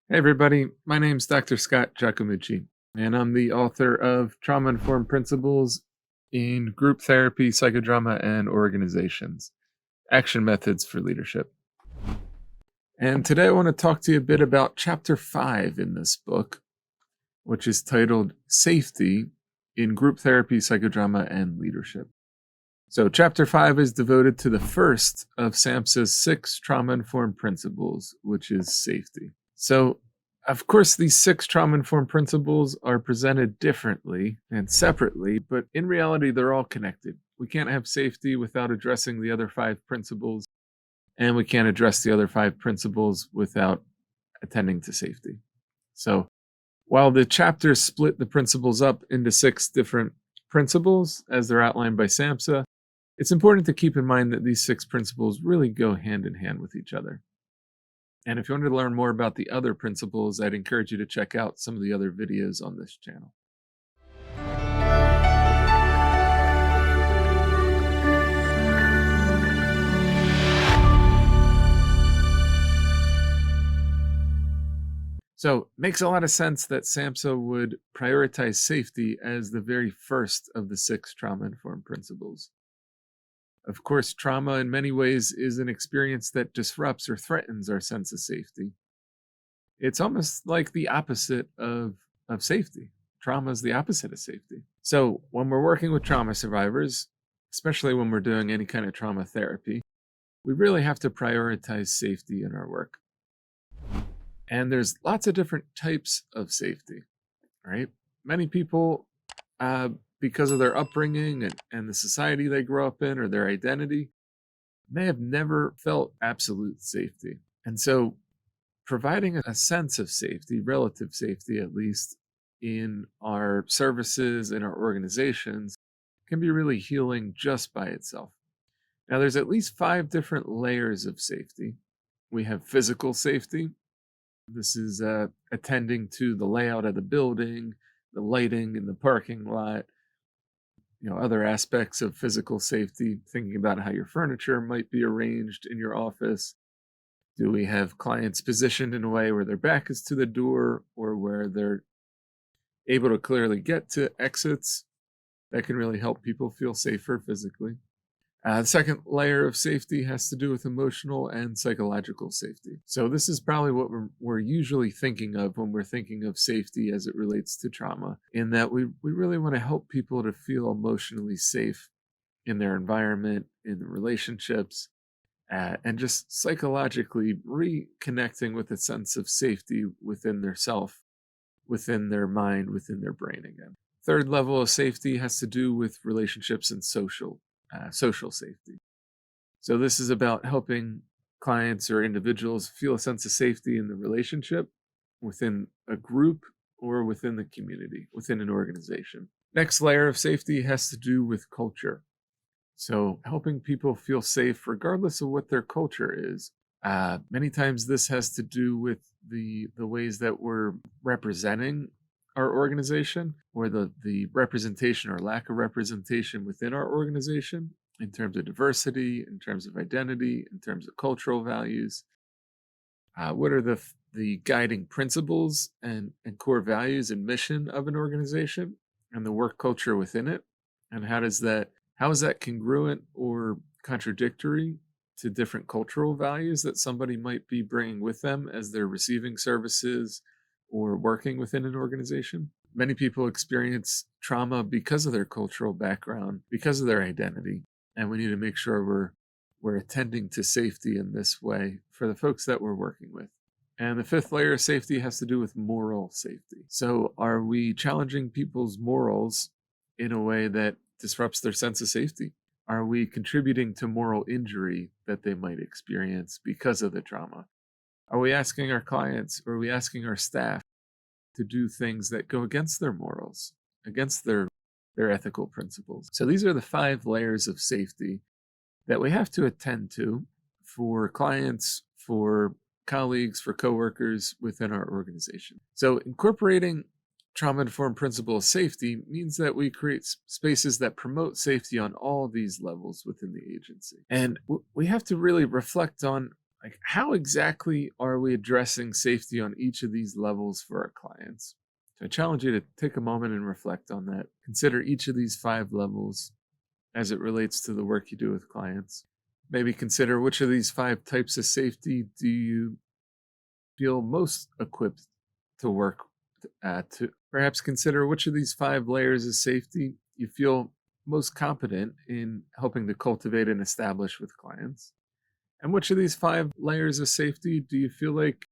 Hey everybody, my name's Dr. Scott Giacomucci, and I'm the author of Trauma-Informed Principles in Group Therapy, Psychodrama, and Organizations, Action Methods for Leadership. And today I want to talk to you a bit about Chapter 5 in this book, which is titled Safety in Group Therapy, Psychodrama, and Leadership. So Chapter 5 is devoted to the first of SAMHSA's 6 trauma-informed principles, which is safety. So, of course, these 6 trauma-informed principles are presented differently and separately, but in reality, they're all connected. We can't have safety without addressing the other 5 principles, and we can't address the other 5 principles without attending to safety. So, while the chapters split the principles up into 6 different principles, as they're outlined by SAMHSA, it's important to keep in mind that these 6 principles really go hand in hand with each other. And if you wanted to learn more about the other principles, I'd encourage you to check out some of the other videos on this channel. So, it makes a lot of sense that SAMHSA would prioritize safety as the very first of the 6 trauma-informed principles. Of course, trauma in many ways is an experience that disrupts or threatens our sense of safety. It's almost like the opposite of safety. Trauma is the opposite of safety. So when we're working with trauma survivors, especially when we're doing any kind of trauma therapy, we really have to prioritize safety in our work. And there's lots of different types of safety, right? Many people, because of their upbringing and the society they grow up in or their identity, may have never felt absolute safety. And so providing a sense of safety, relative safety at least, in our services, in our organizations, can be really healing just by itself. Now, there's at least 5 different layers of safety. We have physical safety. This is attending to the layout of the building, the lighting in the parking lot, other aspects of physical safety, thinking about how your furniture might be arranged in your office. Do we have clients positioned in a way where their back is to the door or where they're able to clearly get to exits? That can really help people feel safer physically. The second layer of safety has to do with emotional and psychological safety. So this is probably what we're usually thinking of when we're thinking of safety as it relates to trauma, in that we really want to help people to feel emotionally safe in their environment, in the relationships, and just psychologically reconnecting with a sense of safety within their self, within their mind, within their brain again. Third level of safety has to do with relationships and social safety. So this is about helping clients or individuals feel a sense of safety in the relationship, within a group, or within the community, within an organization. Next layer of safety has to do with culture. So helping people feel safe regardless of what their culture is. Many times this has to do with the ways that we're representing our organization, or the representation or lack of representation within our organization in terms of diversity, in terms of identity, in terms of cultural values. What are the guiding principles and core values and mission of an organization and the work culture within it? And how is that congruent or contradictory to different cultural values that somebody might be bringing with them as they're receiving services or working within an organization? Many people experience trauma because of their cultural background, because of their identity, and we need to make sure we're attending to safety in this way for the folks that we're working with. And the fifth layer of safety has to do with moral safety. So are we challenging people's morals in a way that disrupts their sense of safety? Are we contributing to moral injury that they might experience because of the trauma? Are we asking our clients, or are we asking our staff to do things that go against their morals, against their ethical principles? So these are the 5 layers of safety that we have to attend to for clients, for colleagues, for coworkers within our organization. So incorporating trauma-informed principle of safety means that we create spaces that promote safety on all these levels within the agency. And we have to really reflect on Like, how exactly are we addressing safety on each of these levels for our clients? So I challenge you to take a moment and reflect on that. Consider each of these 5 levels as it relates to the work you do with clients. Maybe consider which of these 5 types of safety do you feel most equipped to work to. Perhaps consider which of these 5 layers of safety you feel most competent in helping to cultivate and establish with clients. And which of these 5 layers of safety do you feel like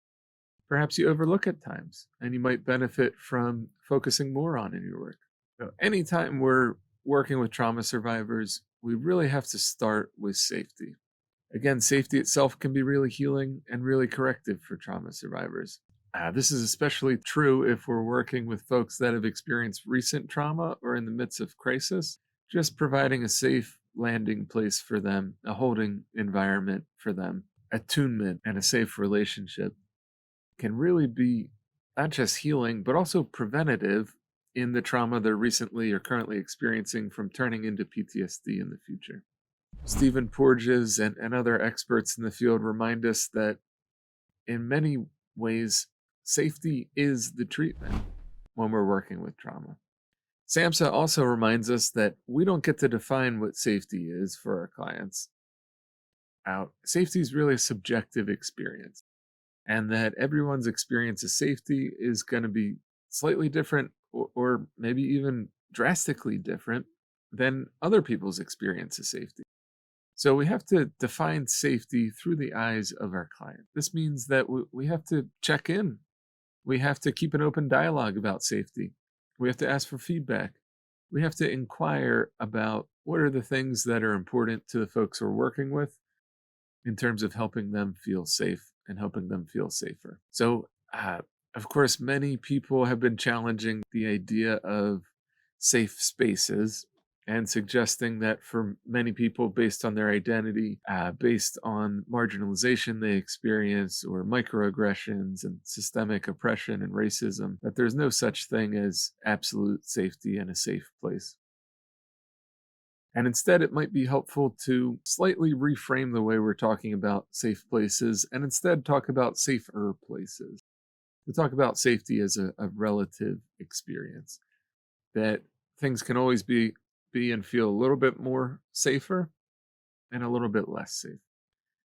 perhaps you overlook at times and you might benefit from focusing more on in your work? So, anytime we're working with trauma survivors, we really have to start with safety. Again, safety itself can be really healing and really corrective for trauma survivors. This is especially true if we're working with folks that have experienced recent trauma or in the midst of crisis. Just providing a safe landing place for them, a holding environment for them, attunement, and a safe relationship can really be not just healing, but also preventative in the trauma they're recently or currently experiencing from turning into PTSD in the future. Stephen Porges and other experts in the field remind us that in many ways, safety is the treatment when we're working with trauma. SAMHSA also reminds us that we don't get to define what safety is for our clients. Safety is really a subjective experience, and that everyone's experience of safety is going to be slightly different or maybe even drastically different than other people's experience of safety. So we have to define safety through the eyes of our client. This means that we have to check in. We have to keep an open dialogue about safety. We have to ask for feedback. We have to inquire about what are the things that are important to the folks we're working with in terms of helping them feel safe and helping them feel safer. So, of course, many people have been challenging the idea of safe spaces and suggesting that for many people, based on their identity, based on marginalization they experience, or microaggressions and systemic oppression and racism, that there's no such thing as absolute safety and a safe place. And instead, it might be helpful to slightly reframe the way we're talking about safe places and instead talk about safer places. We talk about safety as a relative experience, that things can always be and feel a little bit more safer and a little bit less safe.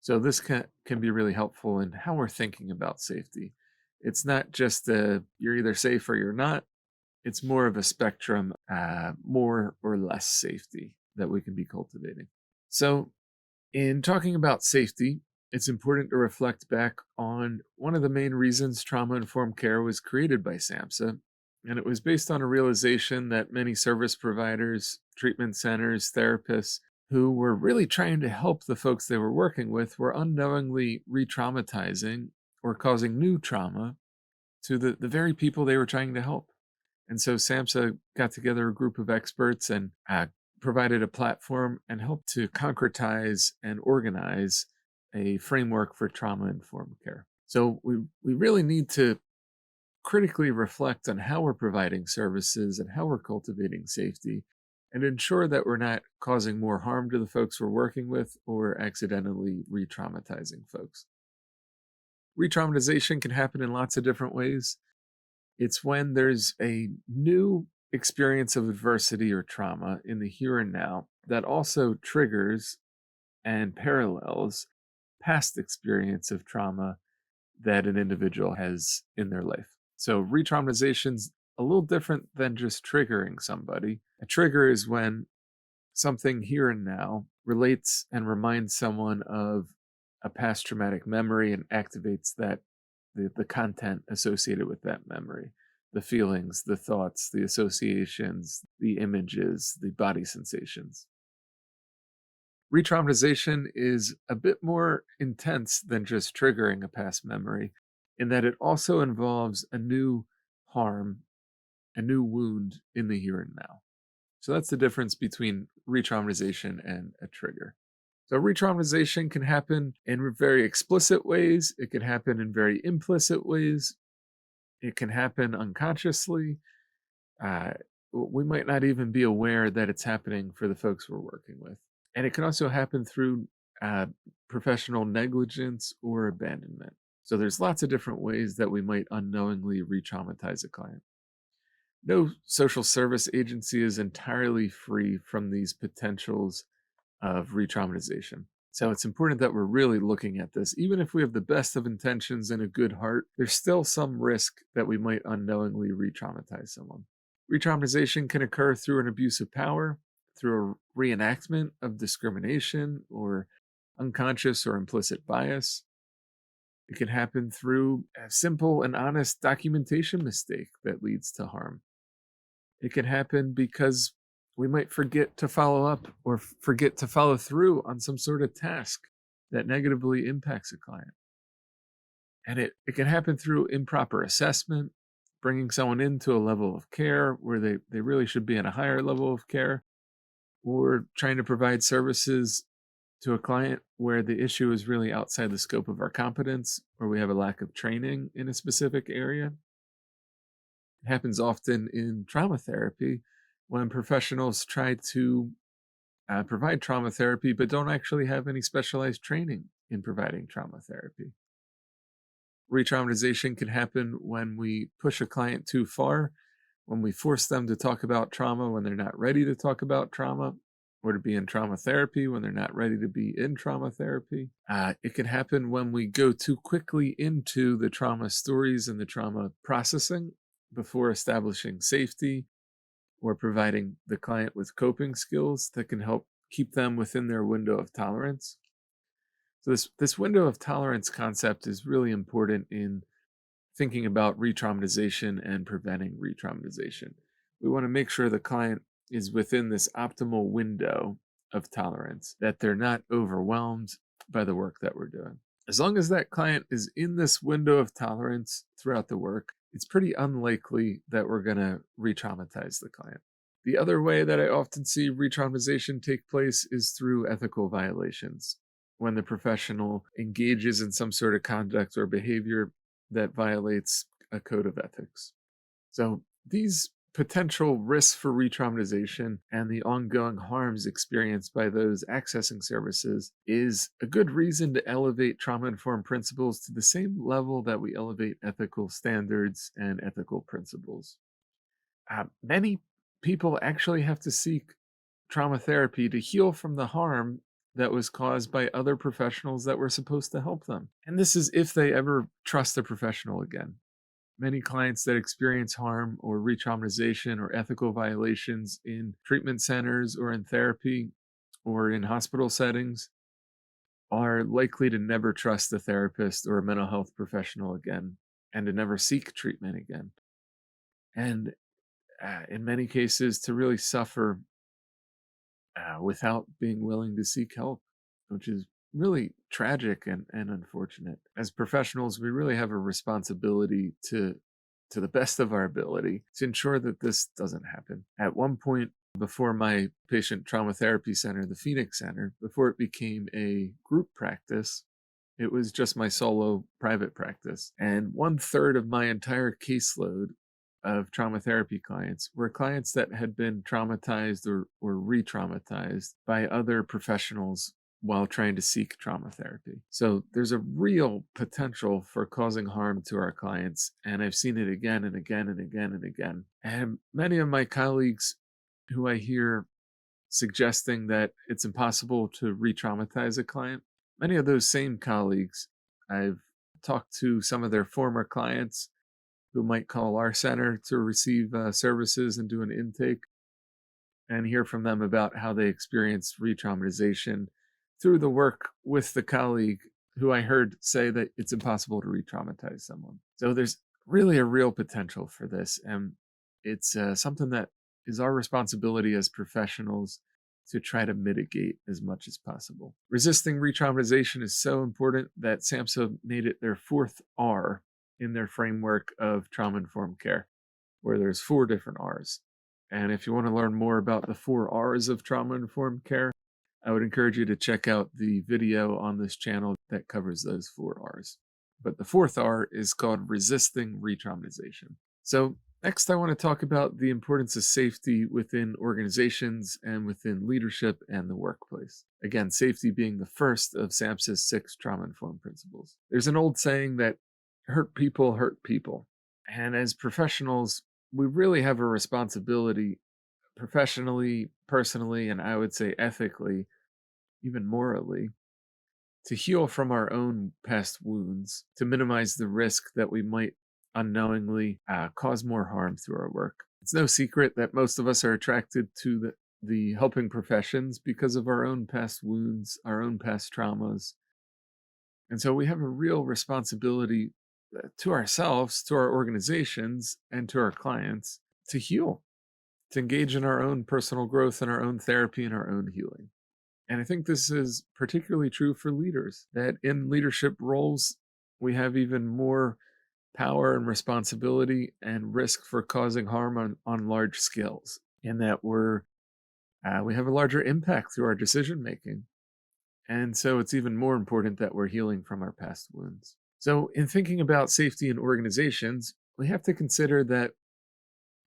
So this can be really helpful in how we're thinking about safety. It's not just you're either safe or you're not. It's more of a spectrum, more or less safety that we can be cultivating. So in talking about safety, it's important to reflect back on one of the main reasons trauma-informed care was created by SAMHSA, and it was based on a realization that many service providers, treatment centers, therapists who were really trying to help the folks they were working with were unknowingly re-traumatizing or causing new trauma to the very people they were trying to help. And so SAMHSA got together a group of experts and provided a platform and helped to concretize and organize a framework for trauma-informed care. So we really need to critically reflect on how we're providing services and how we're cultivating safety and ensure that we're not causing more harm to the folks we're working with or accidentally re-traumatizing folks. Re-traumatization can happen in lots of different ways. It's when there's a new experience of adversity or trauma in the here and now that also triggers and parallels past experience of trauma that an individual has in their life. So re-traumatization's a little different than just triggering somebody. A trigger is when something here and now relates and reminds someone of a past traumatic memory and activates the content associated with that memory, the feelings, the thoughts, the associations, the images, the body sensations. Re-traumatization is a bit more intense than just triggering a past memory in that it also involves a new harm, a new wound in the here and now. So that's the difference between re-traumatization and a trigger. So re-traumatization can happen in very explicit ways. It can happen in very implicit ways. It can happen unconsciously. We might not even be aware that it's happening for the folks we're working with. And it can also happen through uh, professional negligence, or abandonment. So there's lots of different ways that we might unknowingly re-traumatize a client. No social service agency is entirely free from these potentials of re-traumatization. So it's important that we're really looking at this. Even if we have the best of intentions and a good heart, there's still some risk that we might unknowingly re-traumatize someone. Re-traumatization can occur through an abuse of power, through a reenactment of discrimination or unconscious or implicit bias. It can happen through a simple and honest documentation mistake that leads to harm. It can happen because we might forget to follow up or forget to follow through on some sort of task that negatively impacts a client. And it can happen through improper assessment, bringing someone into a level of care where they really should be in a higher level of care, or trying to provide services to a client where the issue is really outside the scope of our competence, or we have a lack of training in a specific area. It happens often in trauma therapy when professionals try to provide trauma therapy but don't actually have any specialized training in providing trauma therapy. Re-traumatization can happen when we push a client too far, when we force them to talk about trauma when they're not ready to talk about trauma, or to be in trauma therapy when they're not ready to be in trauma therapy. It can happen when we go too quickly into the trauma stories and the trauma processing before establishing safety or providing the client with coping skills that can help keep them within their window of tolerance. So this window of tolerance concept is really important in thinking about re-traumatization and preventing re-traumatization. We want to make sure the client is within this optimal window of tolerance, that they're not overwhelmed by the work that we're doing. As long as that client is in this window of tolerance throughout the work, it's pretty unlikely that we're going to re-traumatize the client. The other way that I often see re-traumatization take place is through ethical violations, when the professional engages in some sort of conduct or behavior that violates a code of ethics. So these potential risks for re-traumatization and the ongoing harms experienced by those accessing services is a good reason to elevate trauma-informed principles to the same level that we elevate ethical standards and ethical principles. Many people actually have to seek trauma therapy to heal from the harm that was caused by other professionals that were supposed to help them. And this is if they ever trust a professional again. Many clients that experience harm or re-traumatization or ethical violations in treatment centers or in therapy or in hospital settings are likely to never trust a therapist or a mental health professional again and to never seek treatment again. And in many cases, to really suffer without being willing to seek help, which is really tragic and unfortunate. As professionals, we really have a responsibility to the best of our ability to ensure that this doesn't happen. At one point, before my patient trauma therapy center, the Phoenix Center, before it became a group practice, it was just my solo private practice. And 1/3 of my entire caseload of trauma therapy clients were clients that had been traumatized or re-traumatized by other professionals while trying to seek trauma therapy. So there's a real potential for causing harm to our clients, and I've seen it again and again and again and again. And many of my colleagues who I hear suggesting that it's impossible to re-traumatize a client, many of those same colleagues, I've talked to some of their former clients who might call our center to receive services and do an intake, and hear from them about how they experienced re-traumatization through the work with the colleague who I heard say that it's impossible to re-traumatize someone. So there's really a real potential for this, and it's something that is our responsibility as professionals to try to mitigate as much as possible. Resisting re-traumatization is so important that SAMHSA made it their 4th R in their framework of trauma-informed care, where there's 4 different R's. And if you want to learn more about the 4 R's of trauma-informed care, I would encourage you to check out the video on this channel that covers those 4 R's. But the 4th R is called resisting re-traumatization. So Next, I want to talk about the importance of safety within organizations and within leadership and the workplace. Again, safety being the first of SAMHSA's 6 trauma informed principles. There's an old saying that hurt people hurt people. And as professionals, we really have a responsibility professionally, personally, and I would say ethically, even morally, to heal from our own past wounds, to minimize the risk that we might unknowingly cause more harm through our work. It's no secret that most of us are attracted to the helping professions because of our own past wounds, our own past traumas. And so we have a real responsibility to ourselves, to our organizations, and to our clients to heal, to engage in our own personal growth and our own therapy and our own healing. And I think this is particularly true for leaders, that in leadership roles, we have even more power and responsibility and risk for causing harm on large scales, in that we have a larger impact through our decision making. And so it's even more important that we're healing from our past wounds. So, in thinking about safety in organizations, we have to consider that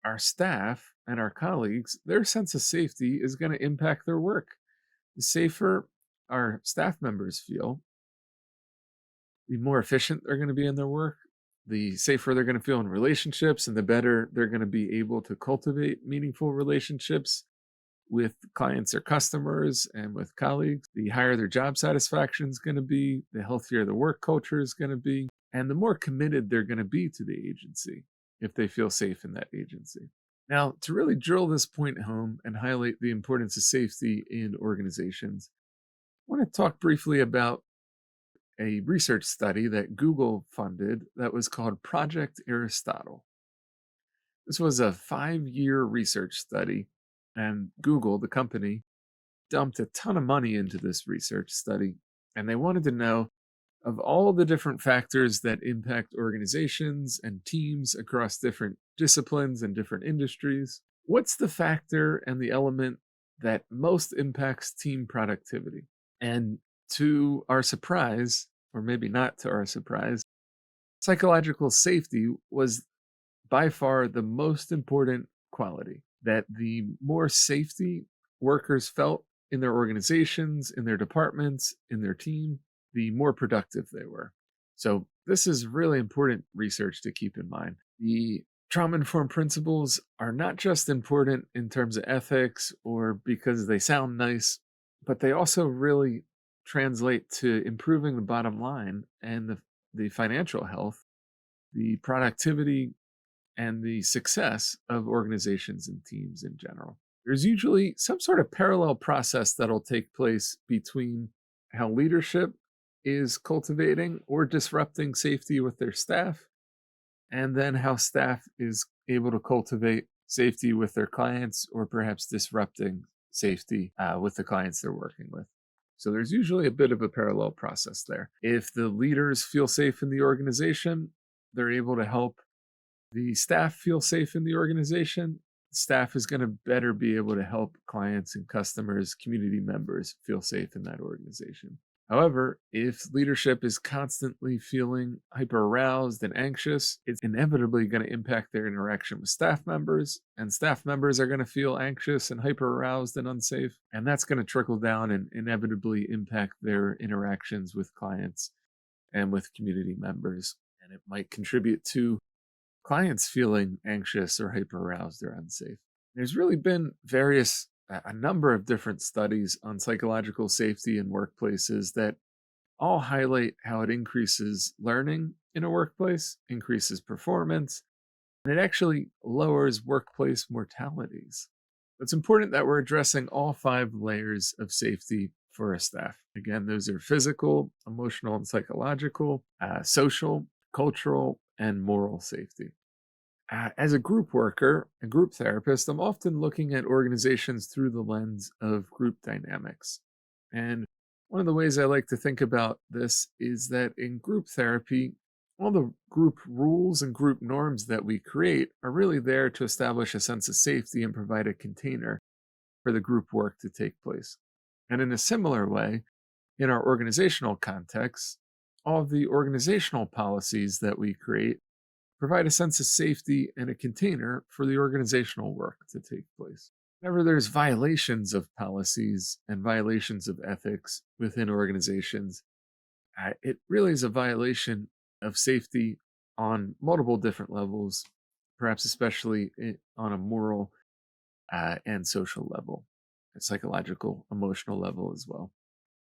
our staff and our colleagues, their sense of safety is going to impact their work. The safer our staff members feel, the more efficient they're going to be in their work, the safer they're going to feel in relationships, and the better they're going to be able to cultivate meaningful relationships with clients or customers and with colleagues. The higher their job satisfaction is going to be, the healthier the work culture is going to be, and the more committed they're going to be to the agency if they feel safe in that agency. Now, to really drill this point home and highlight the importance of safety in organizations, I want to talk briefly about a research study that Google funded that was called Project Aristotle. This was a 5-year research study, and Google, the company, dumped a ton of money into this research study, and they wanted to know, of all the different factors that impact organizations and teams across different disciplines and different industries, what's the factor and the element that most impacts team productivity? And to our surprise, or maybe not to our surprise, psychological safety was by far the most important quality. That the more safety workers felt in their organizations, in their departments, in their team, the more productive they were. So, this is really important research to keep in mind. The trauma informed principles are not just important in terms of ethics or because they sound nice, but they also really translate to improving the bottom line and the financial health, the productivity, and the success of organizations and teams in general. There's usually some sort of parallel process that'll take place between how leadership is cultivating or disrupting safety with their staff, and then how staff is able to cultivate safety with their clients or perhaps disrupting safety with the clients they're working with. So there's usually a bit of a parallel process there. If the leaders feel safe in the organization, they're able to help the staff feel safe in the organization. Staff is going to better be able to help clients and customers, community members feel safe in that organization. However, if leadership is constantly feeling hyper aroused and anxious, it's inevitably going to impact their interaction with staff members, and staff members are going to feel anxious and hyper aroused and unsafe, and that's going to trickle down and inevitably impact their interactions with clients and with community members, and it might contribute to clients feeling anxious or hyper aroused or unsafe. There's really been a number of different studies on psychological safety in workplaces that all highlight how it increases learning in a workplace, increases performance, and it actually lowers workplace mortalities. It's important that we're addressing all 5 layers of safety for our staff. Again, those are physical, emotional, and psychological, social, cultural, and moral safety. As a group worker, a group therapist, I'm often looking at organizations through the lens of group dynamics. And one of the ways I like to think about this is that in group therapy, all the group rules and group norms that we create are really there to establish a sense of safety and provide a container for the group work to take place. And in a similar way, in our organizational context, all of the organizational policies that we create provide a sense of safety and a container for the organizational work to take place. Whenever there's violations of policies and violations of ethics within organizations, it really is a violation of safety on multiple different levels, perhaps especially on a moral and social level, a psychological, emotional level as well.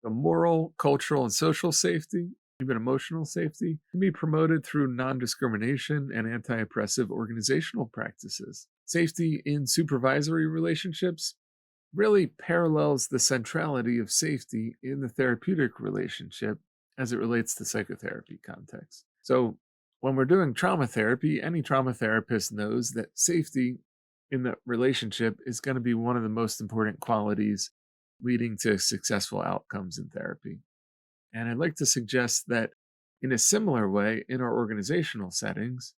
The moral, cultural, and social safety, even emotional safety, can be promoted through non discrimination and anti oppressive organizational practices. Safety in supervisory relationships really parallels the centrality of safety in the therapeutic relationship as it relates to psychotherapy context. So, when we're doing trauma therapy, any trauma therapist knows that safety in the relationship is going to be one of the most important qualities leading to successful outcomes in therapy. And I'd like to suggest that in a similar way, in our organizational settings,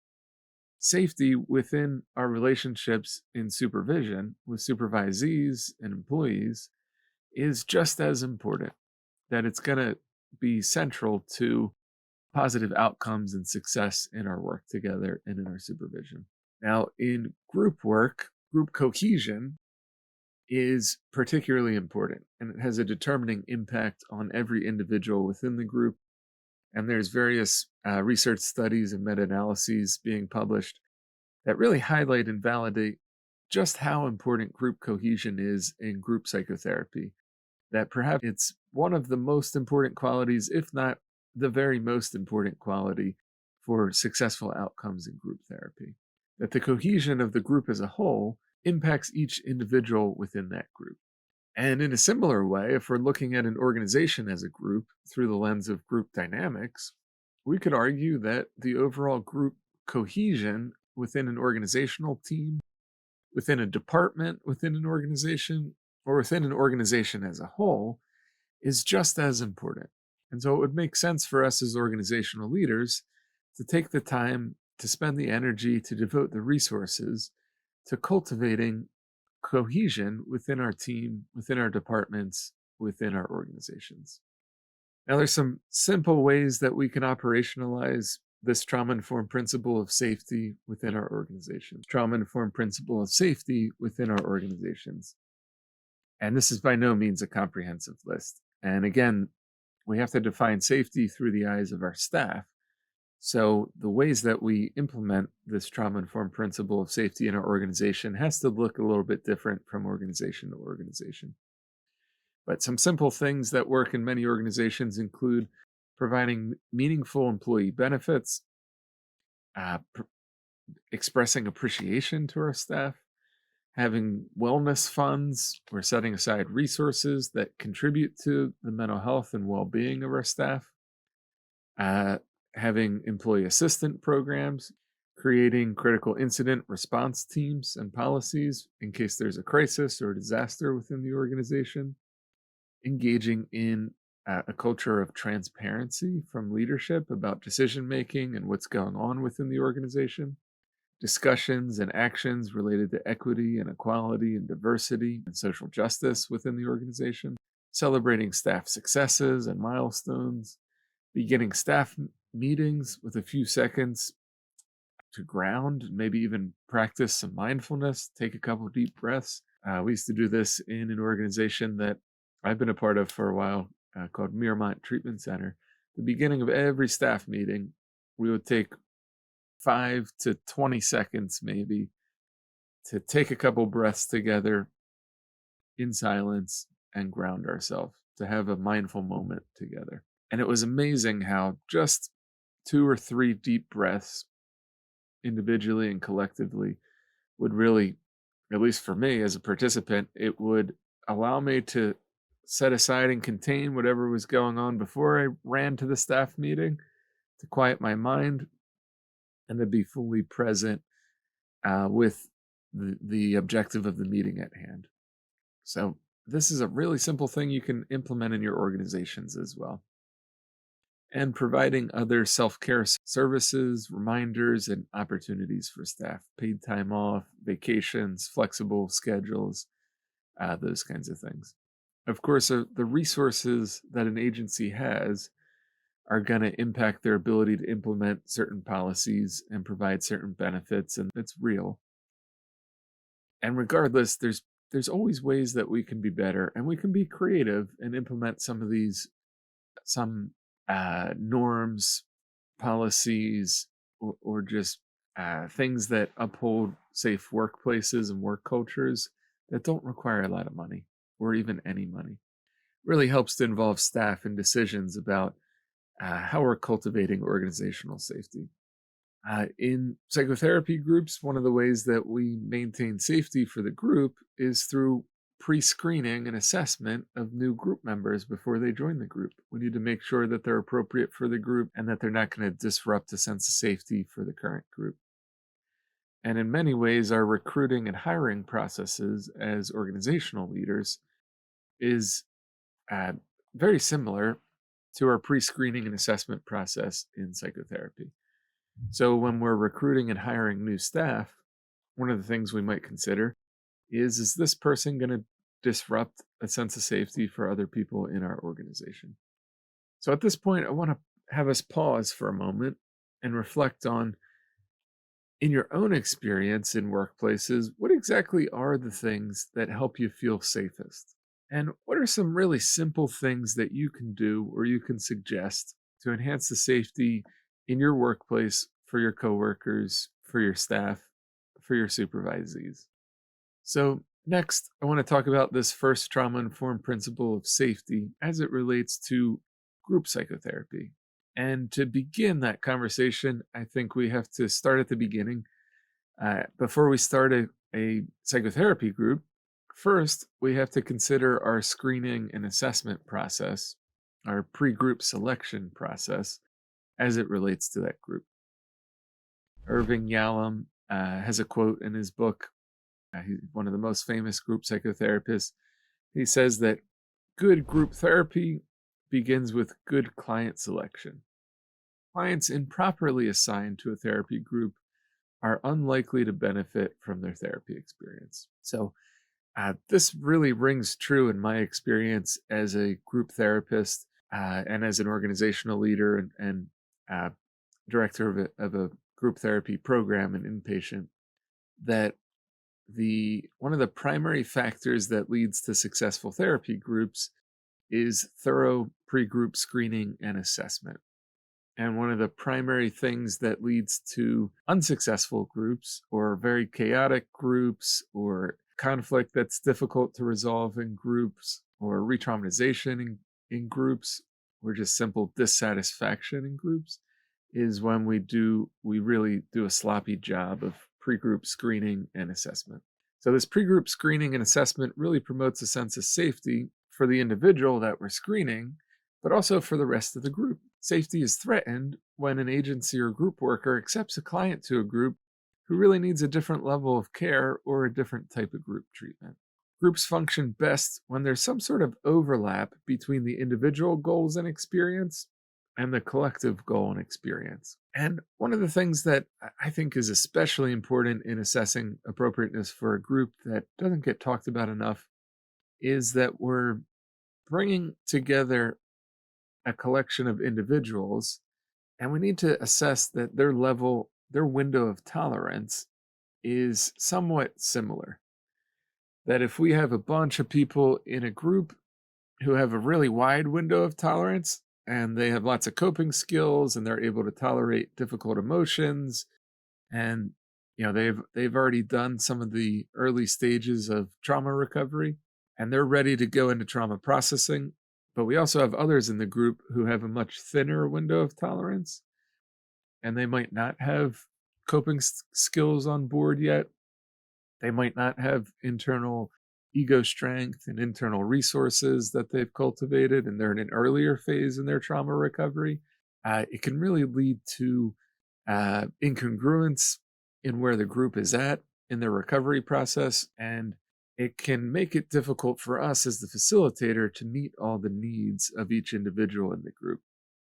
safety within our relationships in supervision with supervisees and employees is just as important, that it's going to be central to positive outcomes and success in our work together and in our supervision. Now, in group work, group cohesion is particularly important, and it has a determining impact on every individual within the group. And there's various research studies and meta-analyses being published that really highlight and validate just how important group cohesion is in group psychotherapy. That perhaps it's one of the most important qualities, if not the very most important quality, for successful outcomes in group therapy. That the cohesion of the group as a whole impacts each individual within that group. And in a similar way, if we're looking at an organization as a group through the lens of group dynamics, we could argue that the overall group cohesion within an organizational team, within a department, within an organization, or within an organization as a whole is just as important. And so it would make sense for us as organizational leaders to take the time to spend the energy to devote the resources to cultivating cohesion within our team, within our departments, within our organizations. Now, there's some simple ways that we can operationalize this trauma-informed principle of safety within our organizations. Trauma-informed principle of safety within our organizations. And this is by no means a comprehensive list. And again, we have to define safety through the eyes of our staff. So the ways that we implement this trauma-informed principle of safety in our organization has to look a little bit different from organization to organization. But some simple things that work in many organizations include providing meaningful employee benefits, expressing appreciation to our staff, having wellness funds. We're setting aside resources that contribute to the mental health and well-being of our staff, having employee assistant programs, creating critical incident response teams and policies in case there's a crisis or a disaster within the organization, engaging in a culture of transparency from leadership about decision making and what's going on within the organization, discussions and actions related to equity and equality and diversity and social justice within the organization, celebrating staff successes and milestones, beginning staff meetings with a few seconds to ground, maybe even practice some mindfulness, take a couple deep breaths. We used to do this in an organization that I've been a part of for a while called Miramont Treatment Center. The beginning of every staff meeting, we would take 5 to 20 seconds maybe to take a couple breaths together in silence and ground ourselves, to have a mindful moment together. And it was amazing how just 2 or 3 deep breaths individually and collectively would really, at least for me as a participant, it would allow me to set aside and contain whatever was going on before I ran to the staff meeting, to quiet my mind, and to be fully present with the objective of the meeting at hand. So this is a really simple thing you can implement in your organizations as well. And providing other self-care services, reminders, and opportunities for staff, paid time off, vacations, flexible schedules, those kinds of things. Of course, the resources that an agency has are going to impact their ability to implement certain policies and provide certain benefits, and it's real. And regardless, there's always ways that we can be better, and we can be creative and implement some norms, policies, or just things that uphold safe workplaces and work cultures that don't require a lot of money or even any money. Really helps to involve staff in decisions about how we're cultivating organizational safety. In psychotherapy groups, one of the ways that we maintain safety for the group is through pre screening and assessment of new group members before they join the group. We need to make sure that they're appropriate for the group and that they're not going to disrupt the sense of safety for the current group. And in many ways, our recruiting and hiring processes as organizational leaders is uh, very similar to our pre screening and assessment process in psychotherapy. So when we're recruiting and hiring new staff, one of the things we might consider is this person going to disrupt a sense of safety for other people in our organization? So at this point, I want to have us pause for a moment and reflect on, in your own experience in workplaces, what exactly are the things that help you feel safest? And what are some really simple things that you can do or you can suggest to enhance the safety in your workplace for your coworkers, for your staff, for your supervisees? So, next, I want to talk about this first trauma informed principle of safety as it relates to group psychotherapy. And to begin that conversation, I think we have to start at the beginning. Before we start a psychotherapy group, first, we have to consider our screening and assessment process, our pre group selection process, as it relates to that group. Irving Yalom has a quote in his book. He's one of the most famous group psychotherapists. He says that good group therapy begins with good client selection. Clients improperly assigned to a therapy group are unlikely to benefit from their therapy experience. So, this really rings true in my experience as a group therapist and as an organizational leader and director of a group therapy program and inpatient, that one of the primary factors that leads to successful therapy groups is thorough pre-group screening and assessment. And one of the primary things that leads to unsuccessful groups or very chaotic groups or conflict that's difficult to resolve in groups or retraumatization in groups or just simple dissatisfaction in groups is when we really do a sloppy job of pre-group screening and assessment. So this pre-group screening and assessment really promotes a sense of safety for the individual that we're screening, but also for the rest of the group. Safety is threatened when an agency or group worker accepts a client to a group who really needs a different level of care or a different type of group treatment. Groups function best when there's some sort of overlap between the individual goals and experience and the collective goal and experience. And one of the things that I think is especially important in assessing appropriateness for a group that doesn't get talked about enough is that we're bringing together a collection of individuals, and we need to assess that their window of tolerance is somewhat similar. That if we have a bunch of people in a group who have a really wide window of tolerance and they have lots of coping skills and they're able to tolerate difficult emotions, and they've already done some of the early stages of trauma recovery and they're ready to go into trauma processing. But we also have others in the group who have a much thinner window of tolerance, and they might not have coping skills on board yet. They might not have internal ego strength and internal resources that they've cultivated, and they're in an earlier phase in their trauma recovery. It can really lead to incongruence in where the group is at in their recovery process, and it can make it difficult for us as the facilitator to meet all the needs of each individual in the group.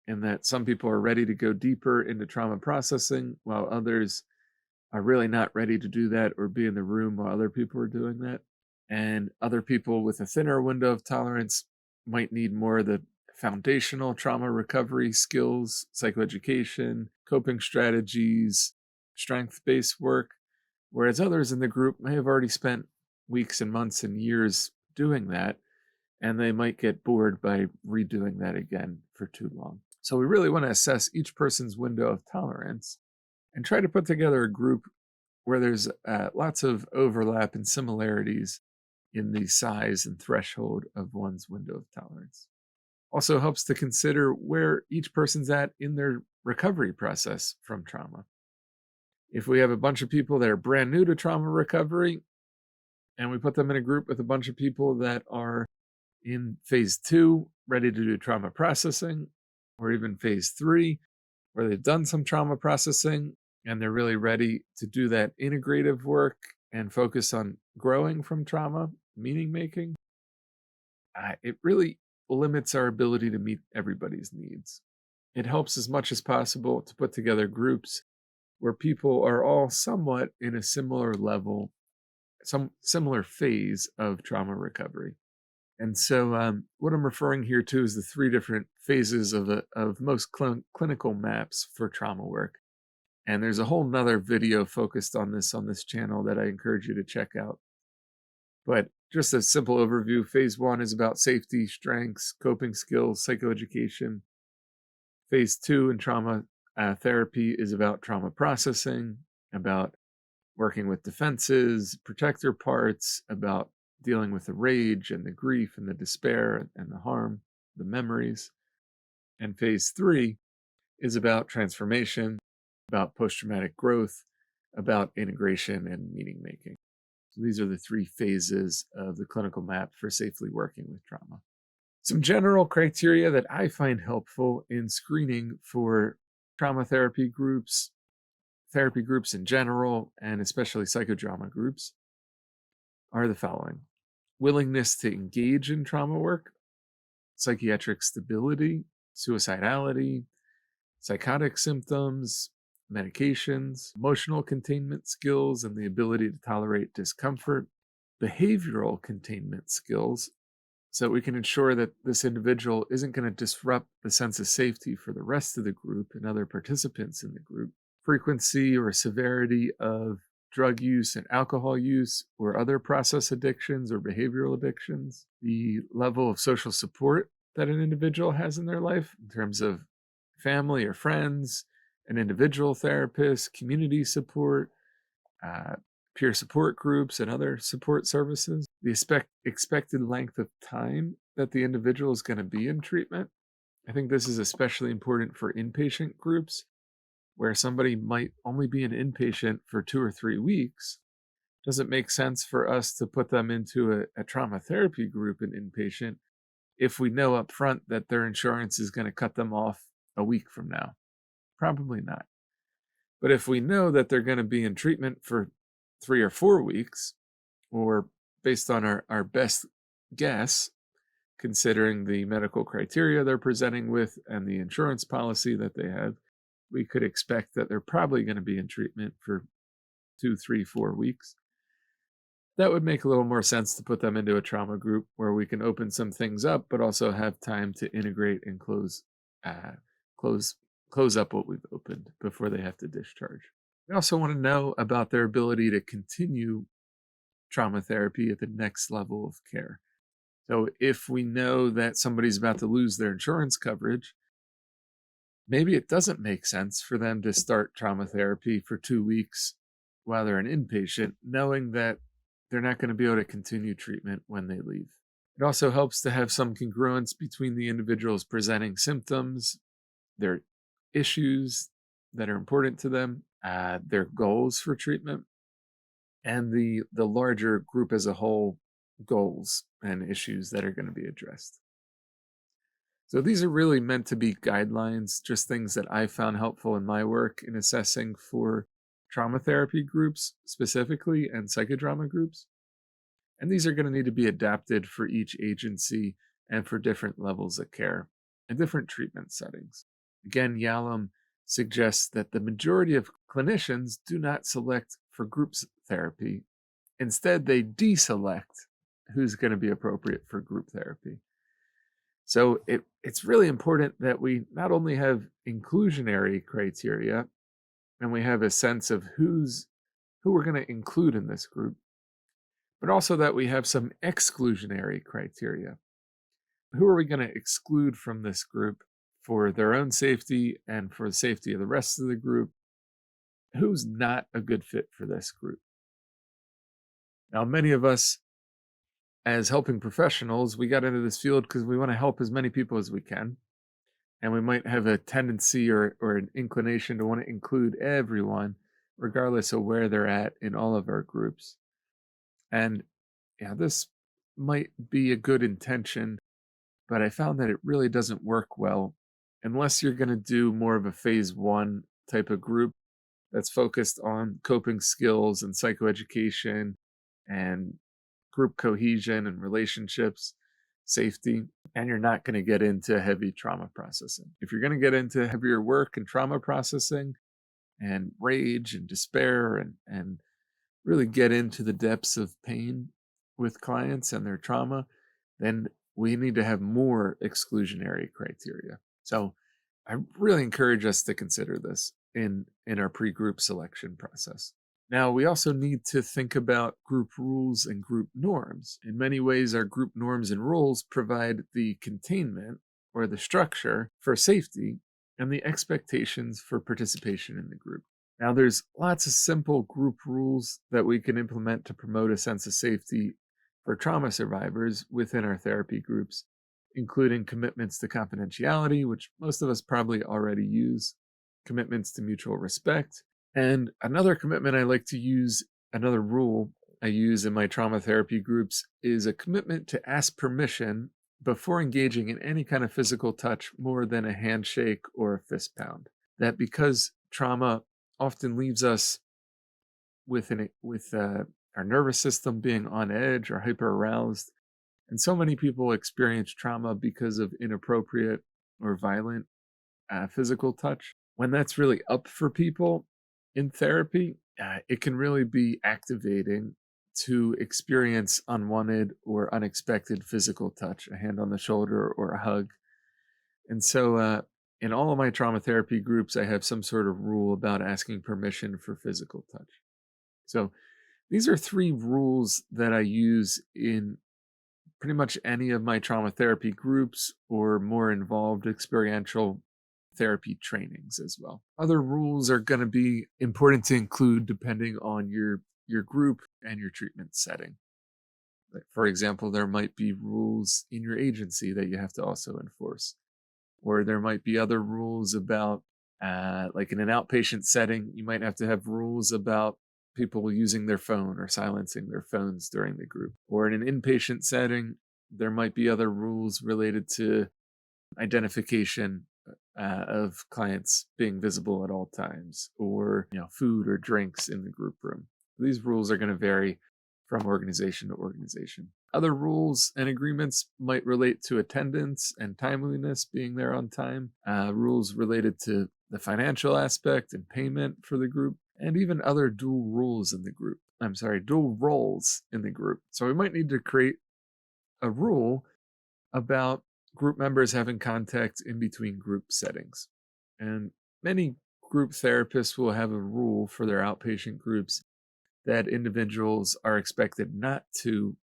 And that some people are ready to go deeper into trauma processing, while others are really not ready to do that or be in the room while other people are doing that. And other people with a thinner window of tolerance might need more of the foundational trauma recovery skills, psychoeducation, coping strategies, strength-based work, whereas others in the group may have already spent weeks and months and years doing that, and they might get bored by redoing that again for too long. So we really want to assess each person's window of tolerance and try to put together a group where there's lots of overlap and similarities in the size and threshold of one's window of tolerance. Also helps to consider where each person's at in their recovery process from trauma. If we have a bunch of people that are brand new to trauma recovery, and we put them in a group with a bunch of people that are in phase 2, ready to do trauma processing, or even phase 3, where they've done some trauma processing and they're really ready to do that integrative work and focus on growing from trauma, meaning making, it really limits our ability to meet everybody's needs. It helps as much as possible to put together groups where people are all somewhat in a similar level, some similar phase of trauma recovery. And so what I'm referring here to is the 3 different phases of most clinical maps for trauma work. And there's a whole nother video focused on this channel that I encourage you to check out. But just a simple overview, phase 1 is about safety, strengths, coping skills, psychoeducation. Phase 2 in trauma therapy is about trauma processing, about working with defenses, protector parts, about dealing with the rage and the grief and the despair and the harm, the memories. And phase 3 is about transformation, about post-traumatic growth, about integration and meaning making. So these are the 3 phases of the clinical map for safely working with trauma. Some general criteria that I find helpful in screening for trauma therapy groups in general, and especially psychodrama groups, are the following: willingness to engage in trauma work, psychiatric stability, suicidality, psychotic symptoms, medications, emotional containment skills, and the ability to tolerate discomfort, behavioral containment skills, so we can ensure that this individual isn't going to disrupt the sense of safety for the rest of the group and other participants in the group, frequency or severity of drug use and alcohol use or other process addictions or behavioral addictions, the level of social support that an individual has in their life in terms of family or friends, an individual therapist, community support, peer support groups, and other support services, the expected length of time that the individual is going to be in treatment. I think this is especially important for inpatient groups, where somebody might only be an inpatient for 2 or 3 weeks. Does it make sense for us to put them into a trauma therapy group in inpatient if we know up front that their insurance is going to cut them off a week from now? Probably not. But if we know that they're going to be in treatment for 3 or 4 weeks, or based on our best guess, considering the medical criteria they're presenting with and the insurance policy that they have, we could expect that they're probably going to be in treatment for 2, 3, 4 weeks. That would make a little more sense to put them into a trauma group where we can open some things up, but also have time to integrate and close up what we've opened before they have to discharge. We also want to know about their ability to continue trauma therapy at the next level of care. So if we know that somebody's about to lose their insurance coverage, maybe it doesn't make sense for them to start trauma therapy for 2 weeks while they're an inpatient, knowing that they're not going to be able to continue treatment when they leave. It also helps to have some congruence between the individual's presenting symptoms, their issues that are important to them, their goals for treatment, and the larger group as a whole goals and issues that are going to be addressed. So these are really meant to be guidelines, just things that I found helpful in my work in assessing for trauma therapy groups specifically and psychodrama groups. And these are going to need to be adapted for each agency and for different levels of care and different treatment settings. Again, Yalom suggests that the majority of clinicians do not select for groups therapy. Instead, they deselect who's going to be appropriate for group therapy. So it's really important that we not only have inclusionary criteria and we have a sense of who we're going to include in this group, but also that we have some exclusionary criteria. Who are we going to exclude from this group for their own safety and for the safety of the rest of the group? Who's not a good fit for this group? Now, many of us, as helping professionals, we got into this field because we want to help as many people as we can. And we might have a tendency or an inclination to want to include everyone, regardless of where they're at in all of our groups. And yeah, this might be a good intention, but I found that it really doesn't work well unless you're going to do more of a phase 1 type of group that's focused on coping skills and psychoeducation and group cohesion and relationships, safety, and you're not going to get into heavy trauma processing. If you're going to get into heavier work and trauma processing and rage and despair and really get into the depths of pain with clients and their trauma, then we need to have more exclusionary criteria. So I really encourage us to consider this in our pre-group selection process. Now, we also need to think about group rules and group norms. In many ways, our group norms and rules provide the containment or the structure for safety and the expectations for participation in the group. Now, there's lots of simple group rules that we can implement to promote a sense of safety for trauma survivors within our therapy groups, including commitments to confidentiality, which most of us probably already use, commitments to mutual respect. And another commitment I like to use, another rule I use in my trauma therapy groups, is a commitment to ask permission before engaging in any kind of physical touch more than a handshake or a fist pound. That because trauma often leaves us with our nervous system being on edge or hyper aroused, and so many people experience trauma because of inappropriate or violent physical touch. When that's really up for people in therapy, it can really be activating to experience unwanted or unexpected physical touch, a hand on the shoulder or a hug. And so in all of my trauma therapy groups, I have some sort of rule about asking permission for physical touch. So these are 3 rules that I use in pretty much any of my trauma therapy groups or more involved experiential therapy trainings as well. Other rules are going to be important to include depending on your group and your treatment setting. For example, there might be rules in your agency that you have to also enforce, or there might be other rules about, like in an outpatient setting, you might have to have rules about people using their phone or silencing their phones during the group. Or in an inpatient setting, there might be other rules related to identification of clients being visible at all times, or food or drinks in the group room. These rules are going to vary from organization to organization. Other rules and agreements might relate to attendance and timeliness, being there on time, rules related to the financial aspect and payment for the group, and even other dual roles in the group. So we might need to create a rule about group members having contact in between group settings. And many group therapists will have a rule for their outpatient groups that individuals are expected not to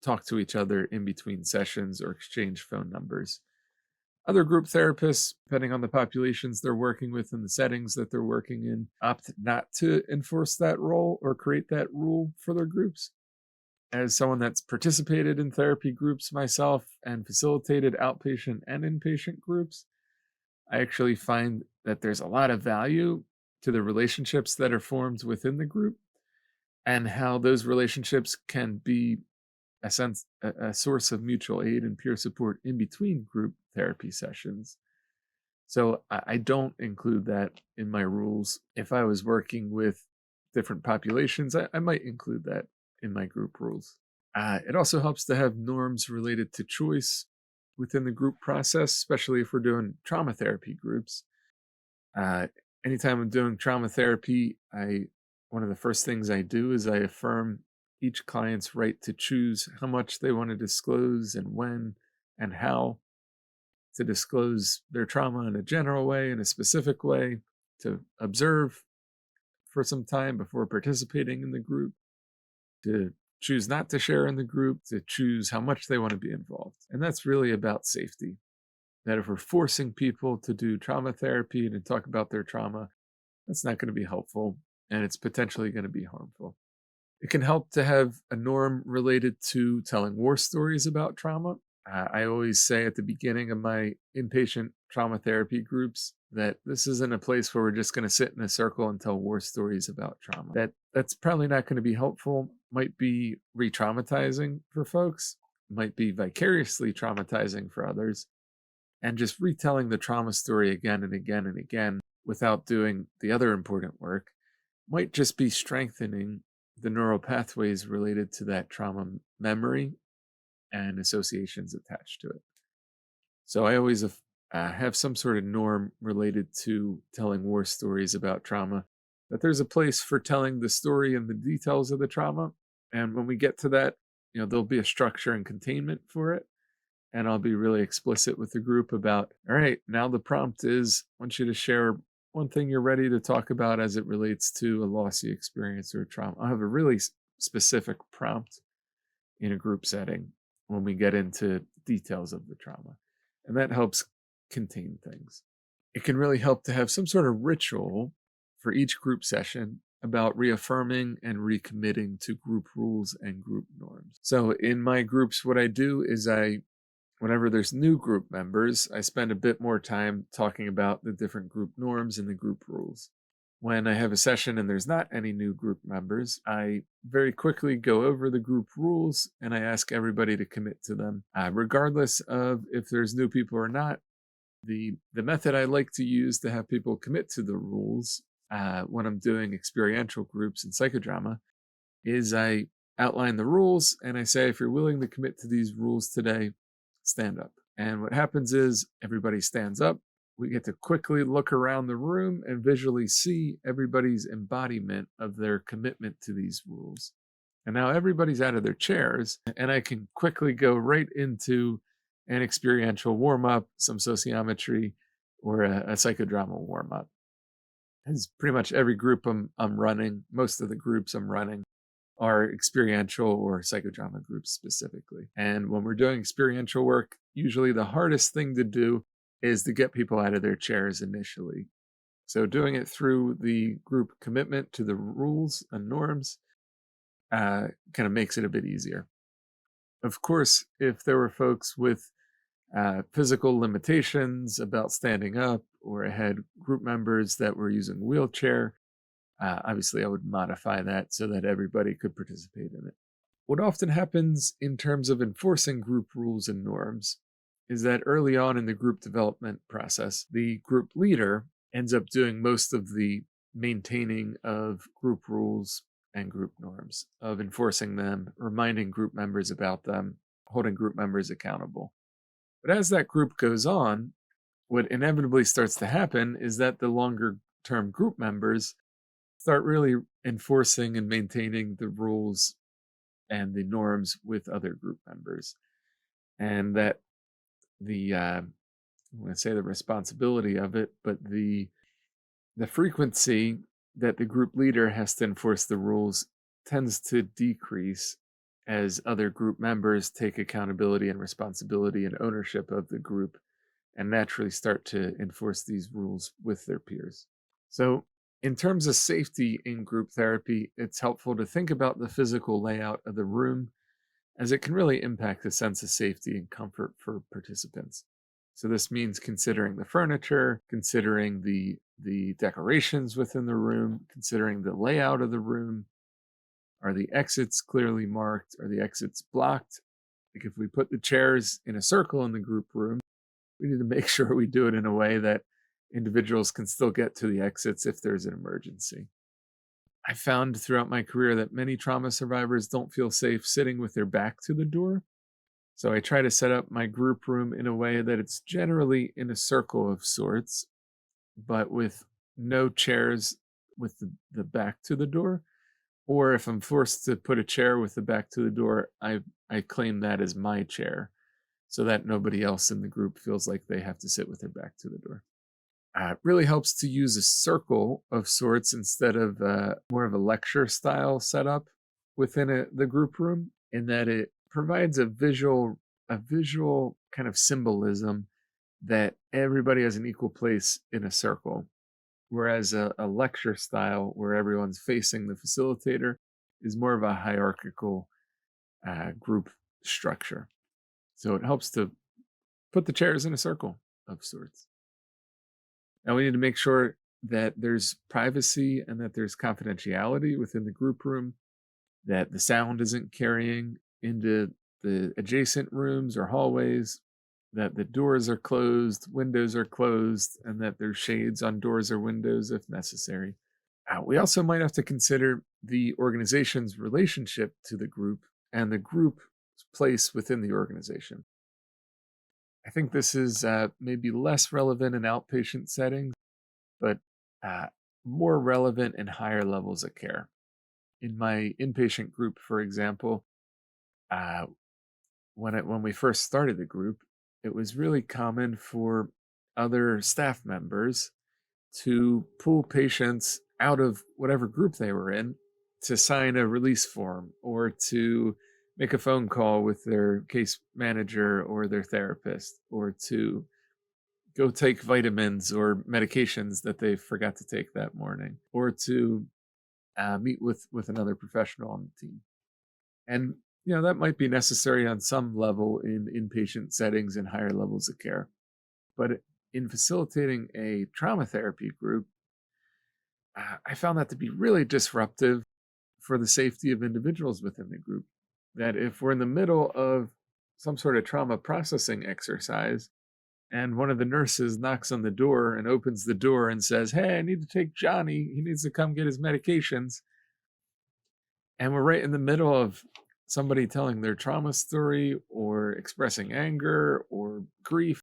talk to each other in between sessions or exchange phone numbers. Other group therapists, depending on the populations they're working with and the settings that they're working in, opt not to enforce that role or create that rule for their groups. As someone that's participated in therapy groups myself and facilitated outpatient and inpatient groups, I actually find that there's a lot of value to the relationships that are formed within the group and how those relationships can be a source of mutual aid and peer support in between group therapy sessions. So I don't include that in my rules. If I was working with different populations, I might include that in my group rules. It also helps to have norms related to choice within the group process, especially if we're doing trauma therapy groups. Anytime I'm doing trauma therapy, one of the first things I do is I affirm each client's right to choose how much they want to disclose and when and how. to disclose their trauma in a general way, in a specific way, to observe for some time before participating in the group, to choose not to share in the group, to choose how much they want to be involved. And that's really about safety. That if we're forcing people to do trauma therapy and to talk about their trauma, that's not going to be helpful, and it's potentially going to be harmful. It can help to have a norm related to telling war stories about trauma. I always say at the beginning of my inpatient trauma therapy groups that this isn't a place where we're just going to sit in a circle and tell war stories about trauma. That's probably not going to be helpful. Might be re-traumatizing for folks, might be vicariously traumatizing for others, and just retelling the trauma story again and again and again without doing the other important work might just be strengthening the neural pathways related to that trauma memory and associations attached to it. So I always have some sort of norm related to telling war stories about trauma, that there's a place for telling the story and the details of the trauma. And when we get to that, there'll be a structure and containment for it. And I'll be really explicit with the group about, all right, now the prompt is, I want you to share one thing you're ready to talk about as it relates to a loss you experienced or trauma. I'll have a really specific prompt in a group setting when we get into details of the trauma. And that helps contain things. It can really help to have some sort of ritual for each group session about reaffirming and recommitting to group rules and group norms. So in my groups, what I do is whenever there's new group members, I spend a bit more time talking about the different group norms and the group rules. When I have a session and there's not any new group members, I very quickly go over the group rules and I ask everybody to commit to them. Regardless of if there's new people or not, the method I like to use to have people commit to the rules when I'm doing experiential groups in psychodrama is I outline the rules and I say, if you're willing to commit to these rules today, stand up. And what happens is everybody stands up. We get to quickly look around the room and visually see everybody's embodiment of their commitment to these rules. And now everybody's out of their chairs, and I can quickly go right into an experiential warm-up, some sociometry, or a psychodrama warm-up. It's pretty much every group I'm running, most of the groups I'm running, are experiential or psychodrama groups specifically. And when we're doing experiential work, usually the hardest thing to do is to get people out of their chairs initially. So doing it through the group commitment to the rules and norms kind of makes it a bit easier. Of course, if there were folks with physical limitations about standing up, or I had group members that were using a wheelchair, obviously I would modify that so that everybody could participate in it. What often happens in terms of enforcing group rules and norms is that early on in the group development process, the group leader ends up doing most of the maintaining of group rules and group norms, of enforcing them, reminding group members about them, holding group members accountable. But as that group goes on, what inevitably starts to happen is that the longer term group members start really enforcing and maintaining the rules and the norms with other group members. And that I want to say the responsibility of it, but the frequency that the group leader has to enforce the rules tends to decrease as other group members take accountability and responsibility and ownership of the group and naturally start to enforce these rules with their peers. So in terms of safety in group therapy, it's helpful to think about the physical layout of the room, as it can really impact the sense of safety and comfort for participants. So this means considering the furniture, considering the decorations within the room, considering the layout of the room. Are the exits clearly marked? Are the exits blocked? Like if we put the chairs in a circle in the group room, we need to make sure we do it in a way that individuals can still get to the exits if there's an emergency. I found throughout my career that many trauma survivors don't feel safe sitting with their back to the door. So I try to set up my group room in a way that it's generally in a circle of sorts, but with no chairs with the back to the door. Or if I'm forced to put a chair with the back to the door, I claim that as my chair. so that nobody else in the group feels like they have to sit with their back to the door. It really helps to use a circle of sorts instead of more of a lecture style setup within the group room, in that it provides a visual kind of symbolism that everybody has an equal place in a circle. Whereas a lecture style where everyone's facing the facilitator is more of a hierarchical group structure. So it helps to put the chairs in a circle of sorts. Now we need to make sure that there's privacy and that there's confidentiality within the group room, that the sound isn't carrying into the adjacent rooms or hallways, that the doors are closed, windows are closed, and that there's shades on doors or windows if necessary. We also might have to consider the organization's relationship to the group and the group's place within the organization. I think this is maybe less relevant in outpatient settings, but uh, more relevant in higher levels of care. In my inpatient group, for example, uh, when we first started the group, it was really common for other staff members to pull patients out of whatever group they were in to sign a release form or to make a phone call with their case manager or their therapist, or to go take vitamins or medications that they forgot to take that morning, or to meet with another professional on the team. And that might be necessary on some level in inpatient settings and higher levels of care. But in facilitating a trauma therapy group, I found that to be really disruptive for the safety of individuals within the group. That if we're in the middle of some sort of trauma processing exercise and one of the nurses knocks on the door and opens the door and says, "Hey, I need to take Johnny. He needs to come get his medications." And we're right in the middle of somebody telling their trauma story or expressing anger or grief.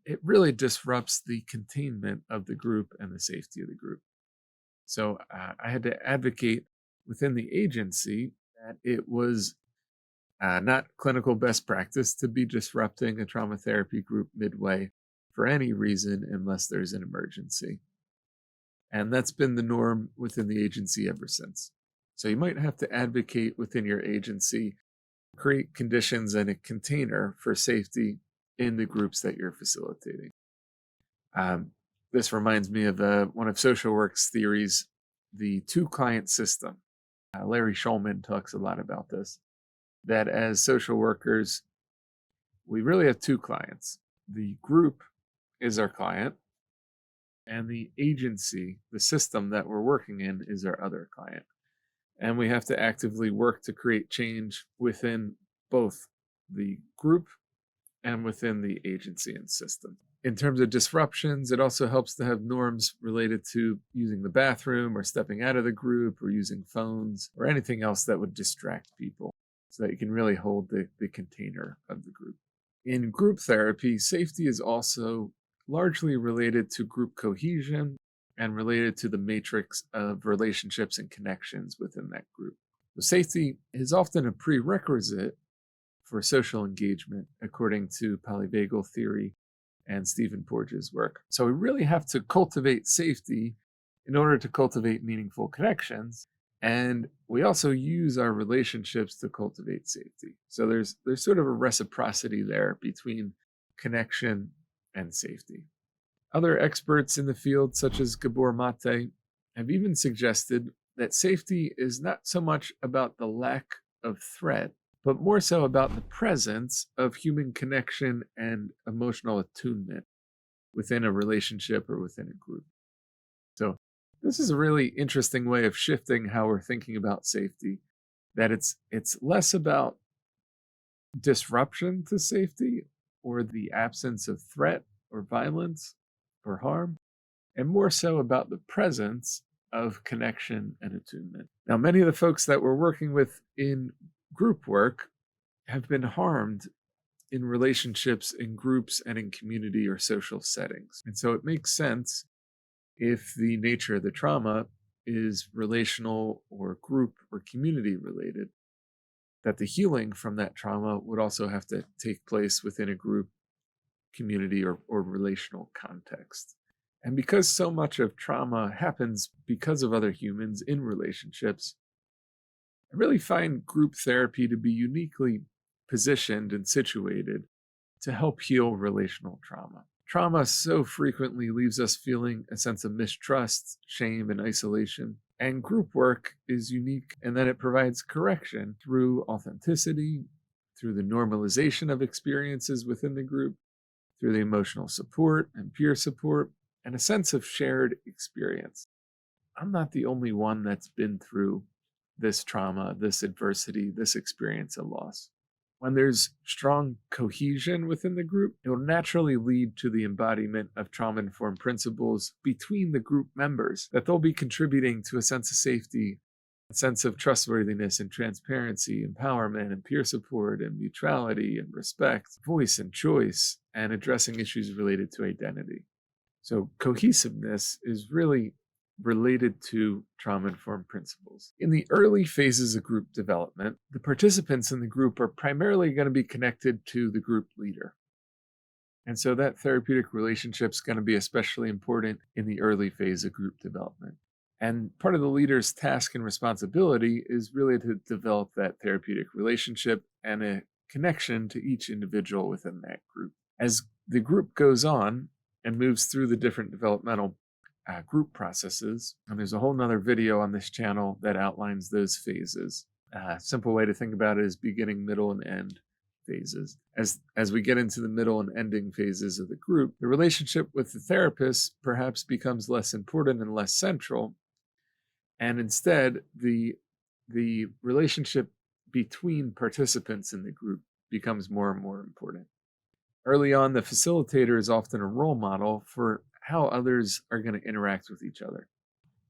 It really disrupts the containment of the group and the safety of the group. So I had to advocate within the agency that it was not clinical best practice to be disrupting a trauma therapy group midway for any reason unless there's an emergency. And that's been the norm within the agency ever since. So you might have to advocate within your agency, create conditions and a container for safety in the groups that you're facilitating. This reminds me of one of social work's theories, the two-client system. Larry Shulman talks a lot about this, that as social workers, we really have two clients. The group is our client, and the agency, the system that we're working in, is our other client. And we have to actively work to create change within both the group and within the agency and system. In terms of disruptions, it also helps to have norms related to using the bathroom or stepping out of the group or using phones or anything else that would distract people, so that you can really hold the container of the group. In group therapy, safety is also largely related to group cohesion and related to the matrix of relationships and connections within that group. So safety is often a prerequisite for social engagement, according to polyvagal theory and Stephen Porges' work. So we really have to cultivate safety in order to cultivate meaningful connections. And we also use our relationships to cultivate safety. So there's sort of a reciprocity there between connection and safety. Other experts in the field, such as Gabor Mate, have even suggested that safety is not so much about the lack of threat, but more so about the presence of human connection and emotional attunement within a relationship or within a group. So this is a really interesting way of shifting how we're thinking about safety, that it's less about disruption to safety or the absence of threat or violence or harm, and more so about the presence of connection and attunement. Now, many of the folks that we're working with in group work have been harmed in relationships, in groups, and in community or social settings. And so it makes sense, if the nature of the trauma is relational or group or community related, that the healing from that trauma would also have to take place within a group, community, or relational context. And because so much of trauma happens because of other humans in relationships, I really find group therapy to be uniquely positioned and situated to help heal relational trauma. Trauma so frequently leaves us feeling a sense of mistrust, shame, and isolation. And group work is unique in that it provides correction through authenticity, through the normalization of experiences within the group, through the emotional support and peer support, and a sense of shared experience. I'm not the only one that's been through this trauma, this adversity, this experience of loss. When there's strong cohesion within the group, it will naturally lead to the embodiment of trauma-informed principles between the group members, that they'll be contributing to a sense of safety, a sense of trustworthiness and transparency, empowerment and peer support and mutuality and respect, voice and choice, and addressing issues related to identity. So cohesiveness is really related to trauma-informed principles. In the early phases of group development, the participants in the group are primarily going to be connected to the group leader. And so that therapeutic relationship is going to be especially important in the early phase of group development. And part of the leader's task and responsibility is really to develop that therapeutic relationship and a connection to each individual within that group. As the group goes on and moves through the different developmental group processes, and there's a whole nother video on this channel that outlines those phases. A simple way to think about it is beginning, middle, and end phases. As we get into the middle and ending phases of the group, the relationship with the therapist perhaps becomes less important and less central, and instead the relationship between participants in the group becomes more and more important. Early on, the facilitator is often a role model for how others are going to interact with each other.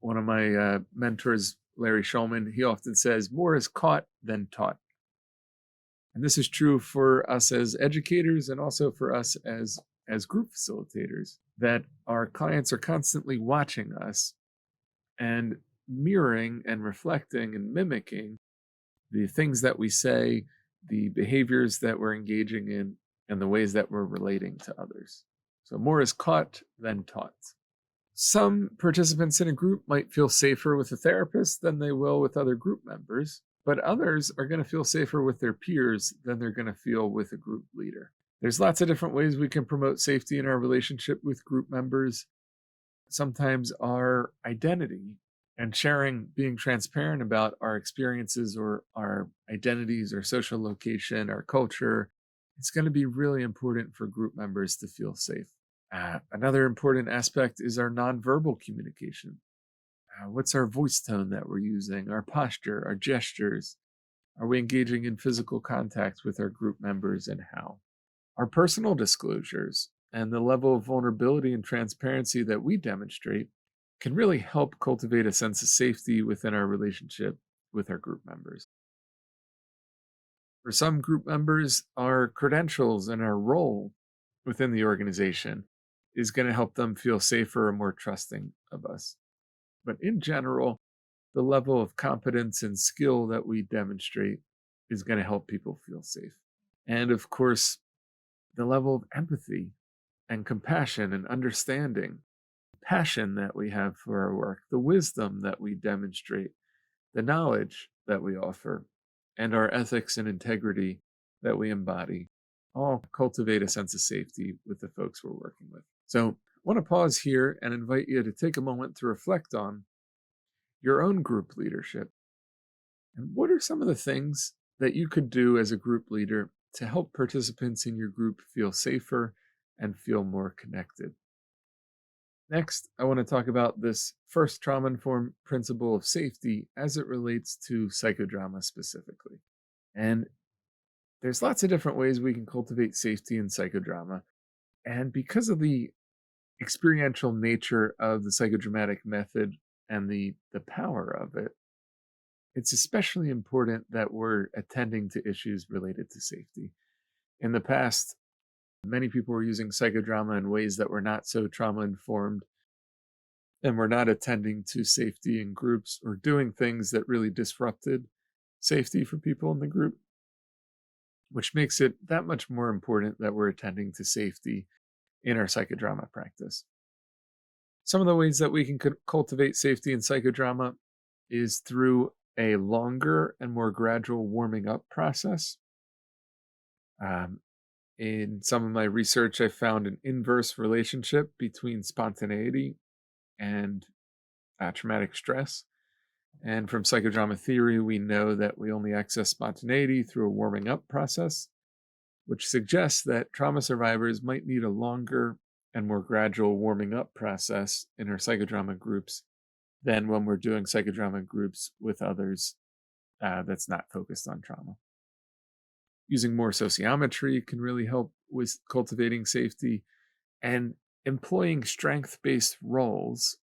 One of my mentors, Larry Shulman, he often says, more is caught than taught. And this is true for us as educators and also for us as group facilitators, that our clients are constantly watching us and mirroring and reflecting and mimicking the things that we say, the behaviors that we're engaging in, and the ways that we're relating to others. So more is caught than taught. Some participants in a group might feel safer with a therapist than they will with other group members, but others are going to feel safer with their peers than they're going to feel with a group leader. There's lots of different ways we can promote safety in our relationship with group members. Sometimes our identity and sharing, being transparent about our experiences or our identities, our social location, our culture, it's going to be really important for group members to feel safe. Another important aspect is our nonverbal communication. What's our voice tone that we're using, our posture, our gestures? Are we engaging in physical contact with our group members, and how? Our personal disclosures and the level of vulnerability and transparency that we demonstrate can really help cultivate a sense of safety within our relationship with our group members. For some group members, our credentials and our role within the organization is going to help them feel safer and more trusting of us. But in general, the level of competence and skill that we demonstrate is going to help people feel safe. And of course, the level of empathy and compassion and understanding, passion that we have for our work, the wisdom that we demonstrate, the knowledge that we offer, and our ethics and integrity that we embody all cultivate a sense of safety with the folks we're working with. So I want to pause here and invite you to take a moment to reflect on your own group leadership. And what are some of the things that you could do as a group leader to help participants in your group feel safer and feel more connected? Next, I want to talk about this first trauma-informed principle of safety as it relates to psychodrama specifically. And there's lots of different ways we can cultivate safety in psychodrama. And because of the experiential nature of the psychodramatic method and the power of it, it's especially important that we're attending to issues related to safety. In the past, many people were using psychodrama in ways that were not so trauma-informed, and were not attending to safety in groups or doing things that really disrupted safety for people in the group. which makes it that much more important that we're attending to safety in our psychodrama practice. Some of the ways that we can cultivate safety in psychodrama is through a longer and more gradual warming up process. In some of my research, I found an inverse relationship between spontaneity and traumatic stress. And from psychodrama theory, we know that we only access spontaneity through a warming up process, which suggests that trauma survivors might need a longer and more gradual warming up process in our psychodrama groups than when we're doing psychodrama groups with others that's not focused on trauma. Using more sociometry can really help with cultivating safety, and employing strength-based roles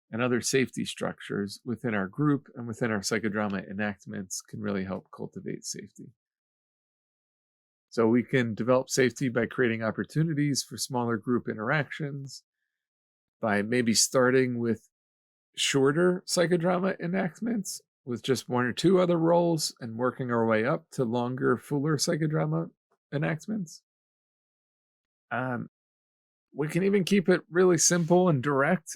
and other safety structures within our group and within our psychodrama enactments can really help cultivate safety. So we can develop safety by creating opportunities for smaller group interactions, by maybe starting with shorter psychodrama enactments with just one or two other roles and working our way up to longer, fuller psychodrama enactments. We can even keep it really simple and direct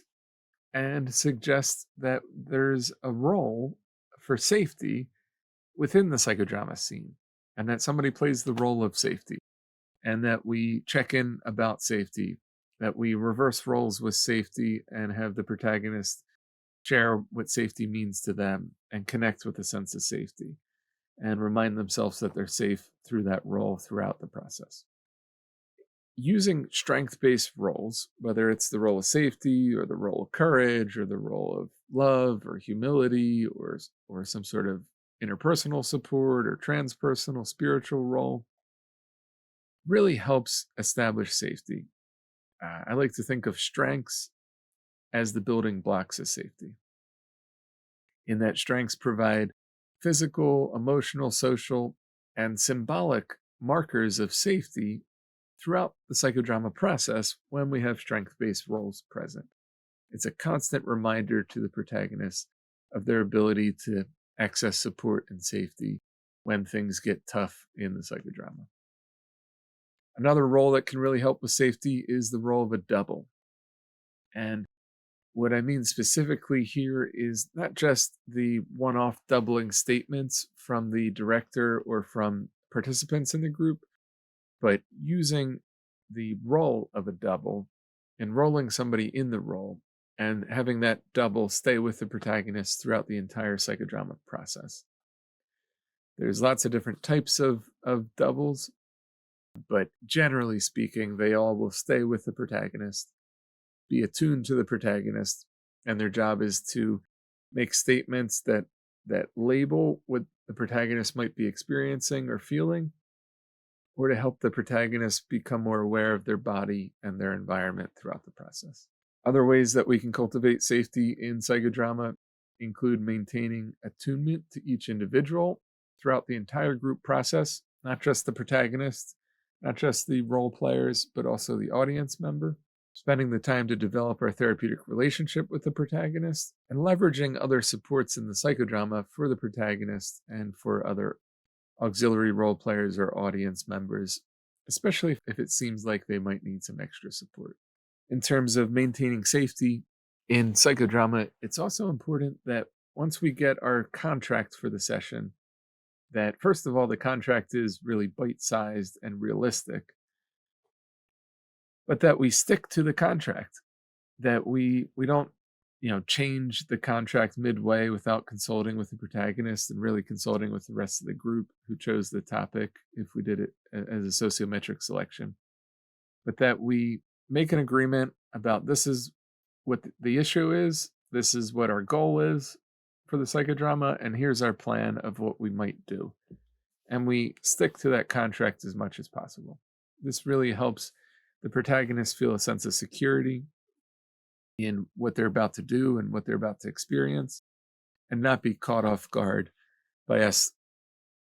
and suggest that there's a role for safety within the psychodrama scene, and that somebody plays the role of safety, and that we check in about safety, that we reverse roles with safety and have the protagonist share what safety means to them and connect with a sense of safety and remind themselves that they're safe through that role throughout the process. Using strength-based roles, whether it's the role of safety or the role of courage or the role of love or humility or some sort of interpersonal support or transpersonal spiritual role, really helps establish safety. I like to think of strengths as the building blocks of safety, in that strengths provide physical, emotional, social, and symbolic markers of safety throughout the psychodrama process when we have strength-based roles present. It's a constant reminder to the protagonist of their ability to access support and safety when things get tough in the psychodrama. Another role that can really help with safety is the role of a double. And what I mean specifically here is not just the one-off doubling statements from the director or from participants in the group, but using the role of a double, enrolling somebody in the role, and having that double stay with the protagonist throughout the entire psychodrama process. There's lots of different types of doubles, but generally speaking, they all will stay with the protagonist, be attuned to the protagonist, and their job is to make statements that label what the protagonist might be experiencing or feeling, or to help the protagonist become more aware of their body and their environment throughout the process. Other ways that we can cultivate safety in psychodrama include maintaining attunement to each individual throughout the entire group process, not just the protagonist, not just the role players, but also the audience member. Spending the time to develop our therapeutic relationship with the protagonist, and leveraging other supports in the psychodrama for the protagonist and for other auxiliary role players or audience members, especially if it seems like they might need some extra support. In terms of maintaining safety in psychodrama, it's also important that once we get our contract for the session, that first of all, the contract is really bite-sized and realistic, but that we stick to the contract, that we don't change the contract midway without consulting with the protagonist and really consulting with the rest of the group who chose the topic if we did it as a sociometric selection, but that we make an agreement about this is what the issue is, this is what our goal is for the psychodrama, and here's our plan of what we might do. And we stick to that contract as much as possible. This really helps the protagonist feel a sense of security in what they're about to do and what they're about to experience, and not be caught off guard by us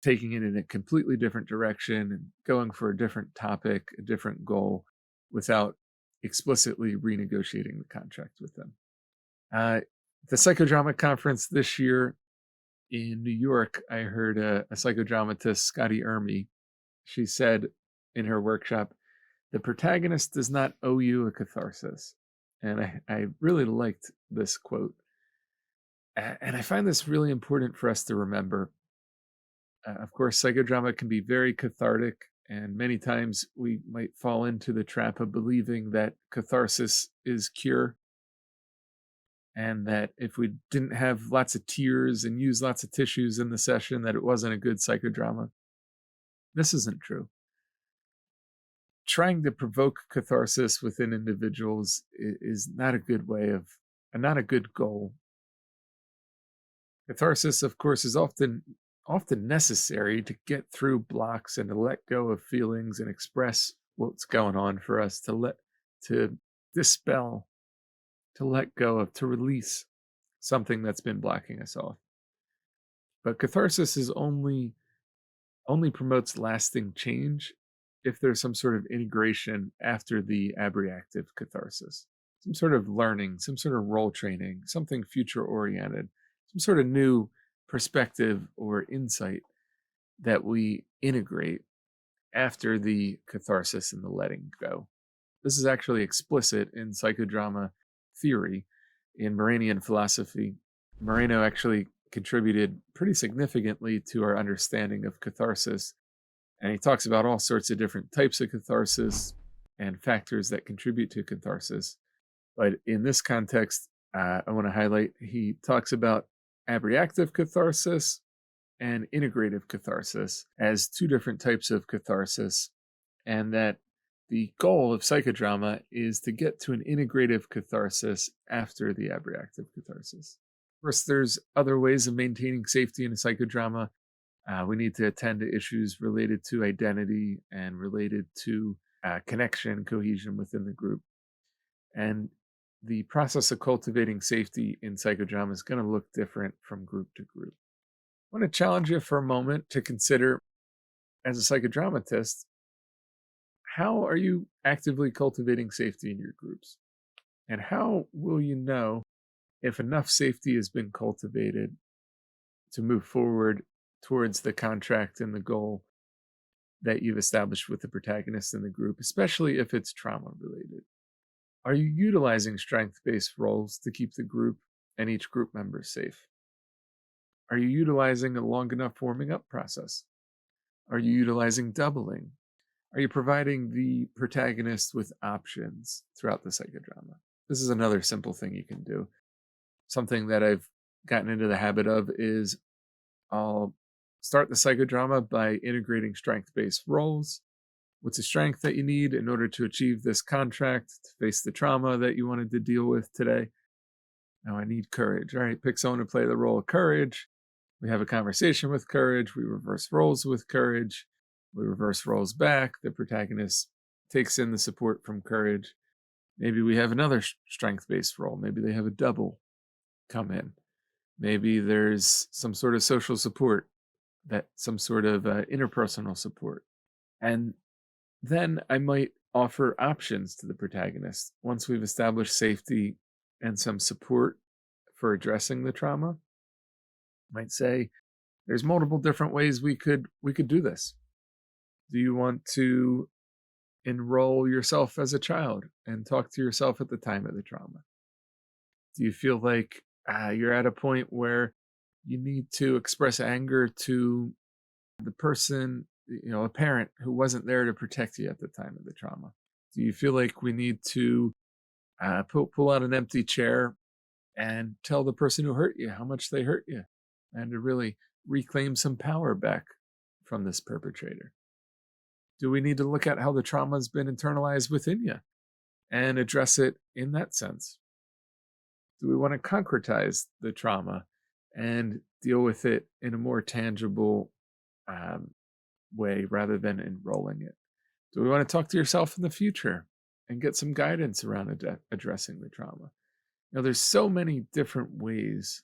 taking it in a completely different direction and going for a different topic, a different goal, without explicitly renegotiating the contract with them. The psychodrama conference this year In New York, I heard a psychodramatist, Scotty Ermy. She said in her workshop, the protagonist does not owe you a catharsis. And I really liked this quote. And I find this really important for us to remember. Of course, psychodrama can be very cathartic, and many times we might fall into the trap of believing that catharsis is cure, and that if we didn't have lots of tears and use lots of tissues in the session, that it wasn't a good psychodrama. This isn't true. Trying to provoke catharsis within individuals is not a good way of, not a good goal. Catharsis, of course, is often necessary to get through blocks and to let go of feelings and express what's going on for us, to dispel, to let go of, to release something that's been blocking us off. But catharsis is only promotes lasting change if there's some sort of integration after the abreactive catharsis, some sort of learning, some sort of role training, something future oriented, some sort of new perspective or insight that we integrate after the catharsis and the letting go. This is actually explicit in psychodrama theory. In Moranian philosophy, Moreno actually contributed pretty significantly to our understanding of catharsis. And he talks about all sorts of different types of catharsis and factors that contribute to catharsis. But in this context, I want to highlight he talks about abreactive catharsis and integrative catharsis as two different types of catharsis, and that the goal of psychodrama is to get to an integrative catharsis after the abreactive catharsis. Of course, there's other ways of maintaining safety in a psychodrama. We need to attend to issues related to identity and related to connection, cohesion within the group. And the process of cultivating safety in psychodrama is going to look different from group to group. I want to challenge you for a moment to consider, as a psychodramatist, how are you actively cultivating safety in your groups? And how will you know if enough safety has been cultivated to move forward towards the contract and the goal that you've established with the protagonist in the group, especially if it's trauma related? Are you utilizing strength-based roles to keep the group and each group member safe? Are you utilizing a long enough warming up process? Are you utilizing doubling? Are you providing the protagonist with options throughout the psychodrama? This is another simple thing you can do. Something that I've gotten into the habit of is I'll start the psychodrama by integrating strength-based roles. What's the strength that you need in order to achieve this contract, to face the trauma that you wanted to deal with today? Now I need courage. All right, pick someone to play the role of courage. We have a conversation with courage. We reverse roles with courage. We reverse roles back. The protagonist takes in the support from courage. Maybe we have another strength-based role. Maybe they have a double come in. Maybe there's some sort of social support, that some sort of interpersonal support. And then I might offer options to the protagonist once we've established safety and some support for addressing the trauma. I might say, there's multiple different ways we could do this. Do you want to enroll yourself as a child and talk to yourself at the time of the trauma? Do you feel like you're at a point where you need to express anger to the person, a parent who wasn't there to protect you at the time of the trauma? Do you feel like we need to pull out an empty chair and tell the person who hurt you how much they hurt you, and to really reclaim some power back from this perpetrator? Do we need to look at how the trauma has been internalized within you and address it in that sense? Do we want to concretize the trauma and deal with it in a more tangible way rather than enrolling it? Do we want to talk to yourself in the future and get some guidance around addressing the trauma? There's so many different ways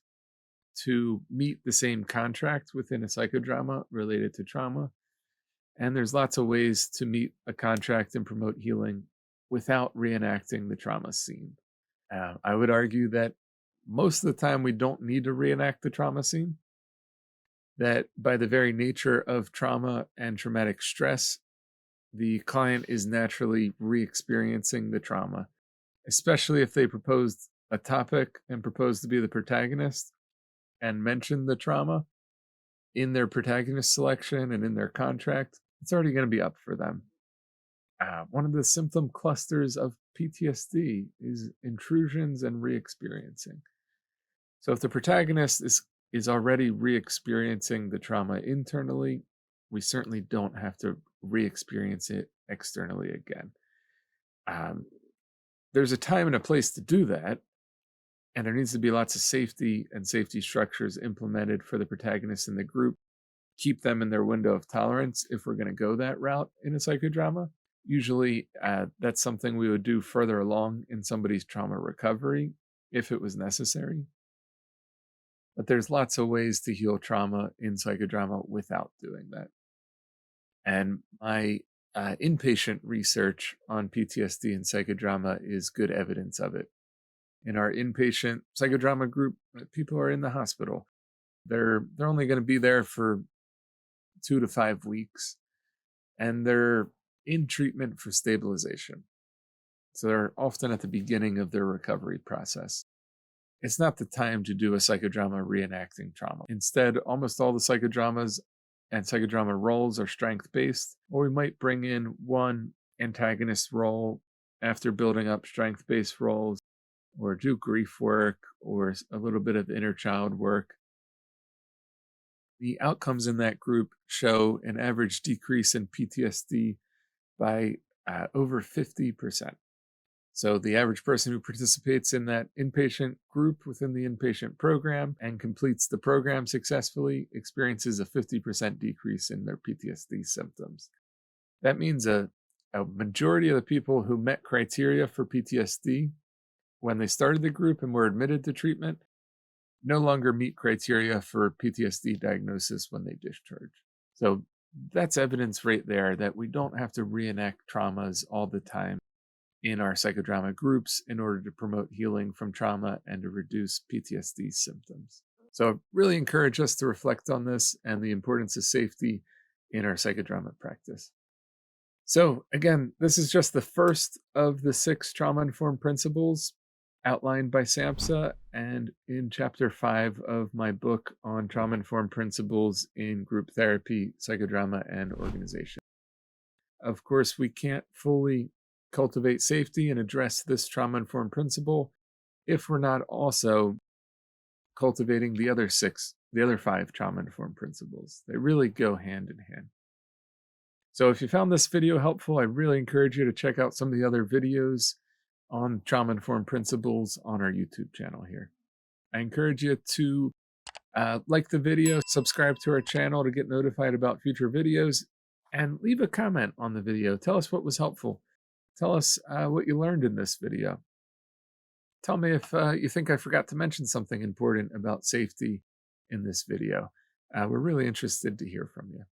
to meet the same contract within a psychodrama related to trauma. And there's lots of ways to meet a contract and promote healing without reenacting the trauma scene. I would argue that most of the time we don't need to reenact the trauma scene. that by the very nature of trauma and traumatic stress, the client is naturally re-experiencing the trauma, especially if they proposed a topic and proposed to be the protagonist and mentioned the trauma in their protagonist selection and in their contract. It's already going to be up for them. One of the symptom clusters of PTSD is intrusions and re-experiencing. So if the protagonist is already re-experiencing the trauma internally, we certainly don't have to re-experience it externally again. There's a time and a place to do that, and there needs to be lots of safety and safety structures implemented for the protagonists in the group. Keep them in their window of tolerance if we're going to go that route in a psychodrama. Usually, that's something we would do further along in somebody's trauma recovery if it was necessary. But there's lots of ways to heal trauma in psychodrama without doing that. And my inpatient research on PTSD and psychodrama is good evidence of it. In our inpatient psychodrama group, people are in the hospital. They're only going to be there for 2 to 5 weeks, and they're in treatment for stabilization. So they're often at the beginning of their recovery process. It's not the time to do a psychodrama reenacting trauma. Instead, almost all the psychodramas and psychodrama roles are strength-based, or we might bring in one antagonist role after building up strength-based roles, or do grief work, or a little bit of inner child work. The outcomes in that group show an average decrease in PTSD by over 50%. So the average person who participates in that inpatient group within the inpatient program and completes the program successfully experiences a 50% decrease in their PTSD symptoms. That means a majority of the people who met criteria for PTSD when they started the group and were admitted to treatment no longer meet criteria for PTSD diagnosis when they discharge. So that's evidence right there that we don't have to reenact traumas all the time in our psychodrama groups in order to promote healing from trauma and to reduce PTSD symptoms. So I really encourage us to reflect on this and the importance of safety in our psychodrama practice. So again, this is just the first of the 6 trauma-informed principles outlined by SAMHSA and in chapter 5 of my book on trauma-informed principles in group therapy, psychodrama, and organization. Of course, we can't fully cultivate safety and address this trauma-informed principle if we're not also cultivating the other 5 trauma-informed principles. They really go hand in hand. So if you found this video helpful, I really encourage you to check out some of the other videos on trauma-informed principles on our YouTube channel here. I encourage you to like the video, subscribe to our channel to get notified about future videos, and leave a comment on the video. Tell us what was helpful. Tell us what you learned in this video. Tell me if you think I forgot to mention something important about safety in this video. We're really interested to hear from you.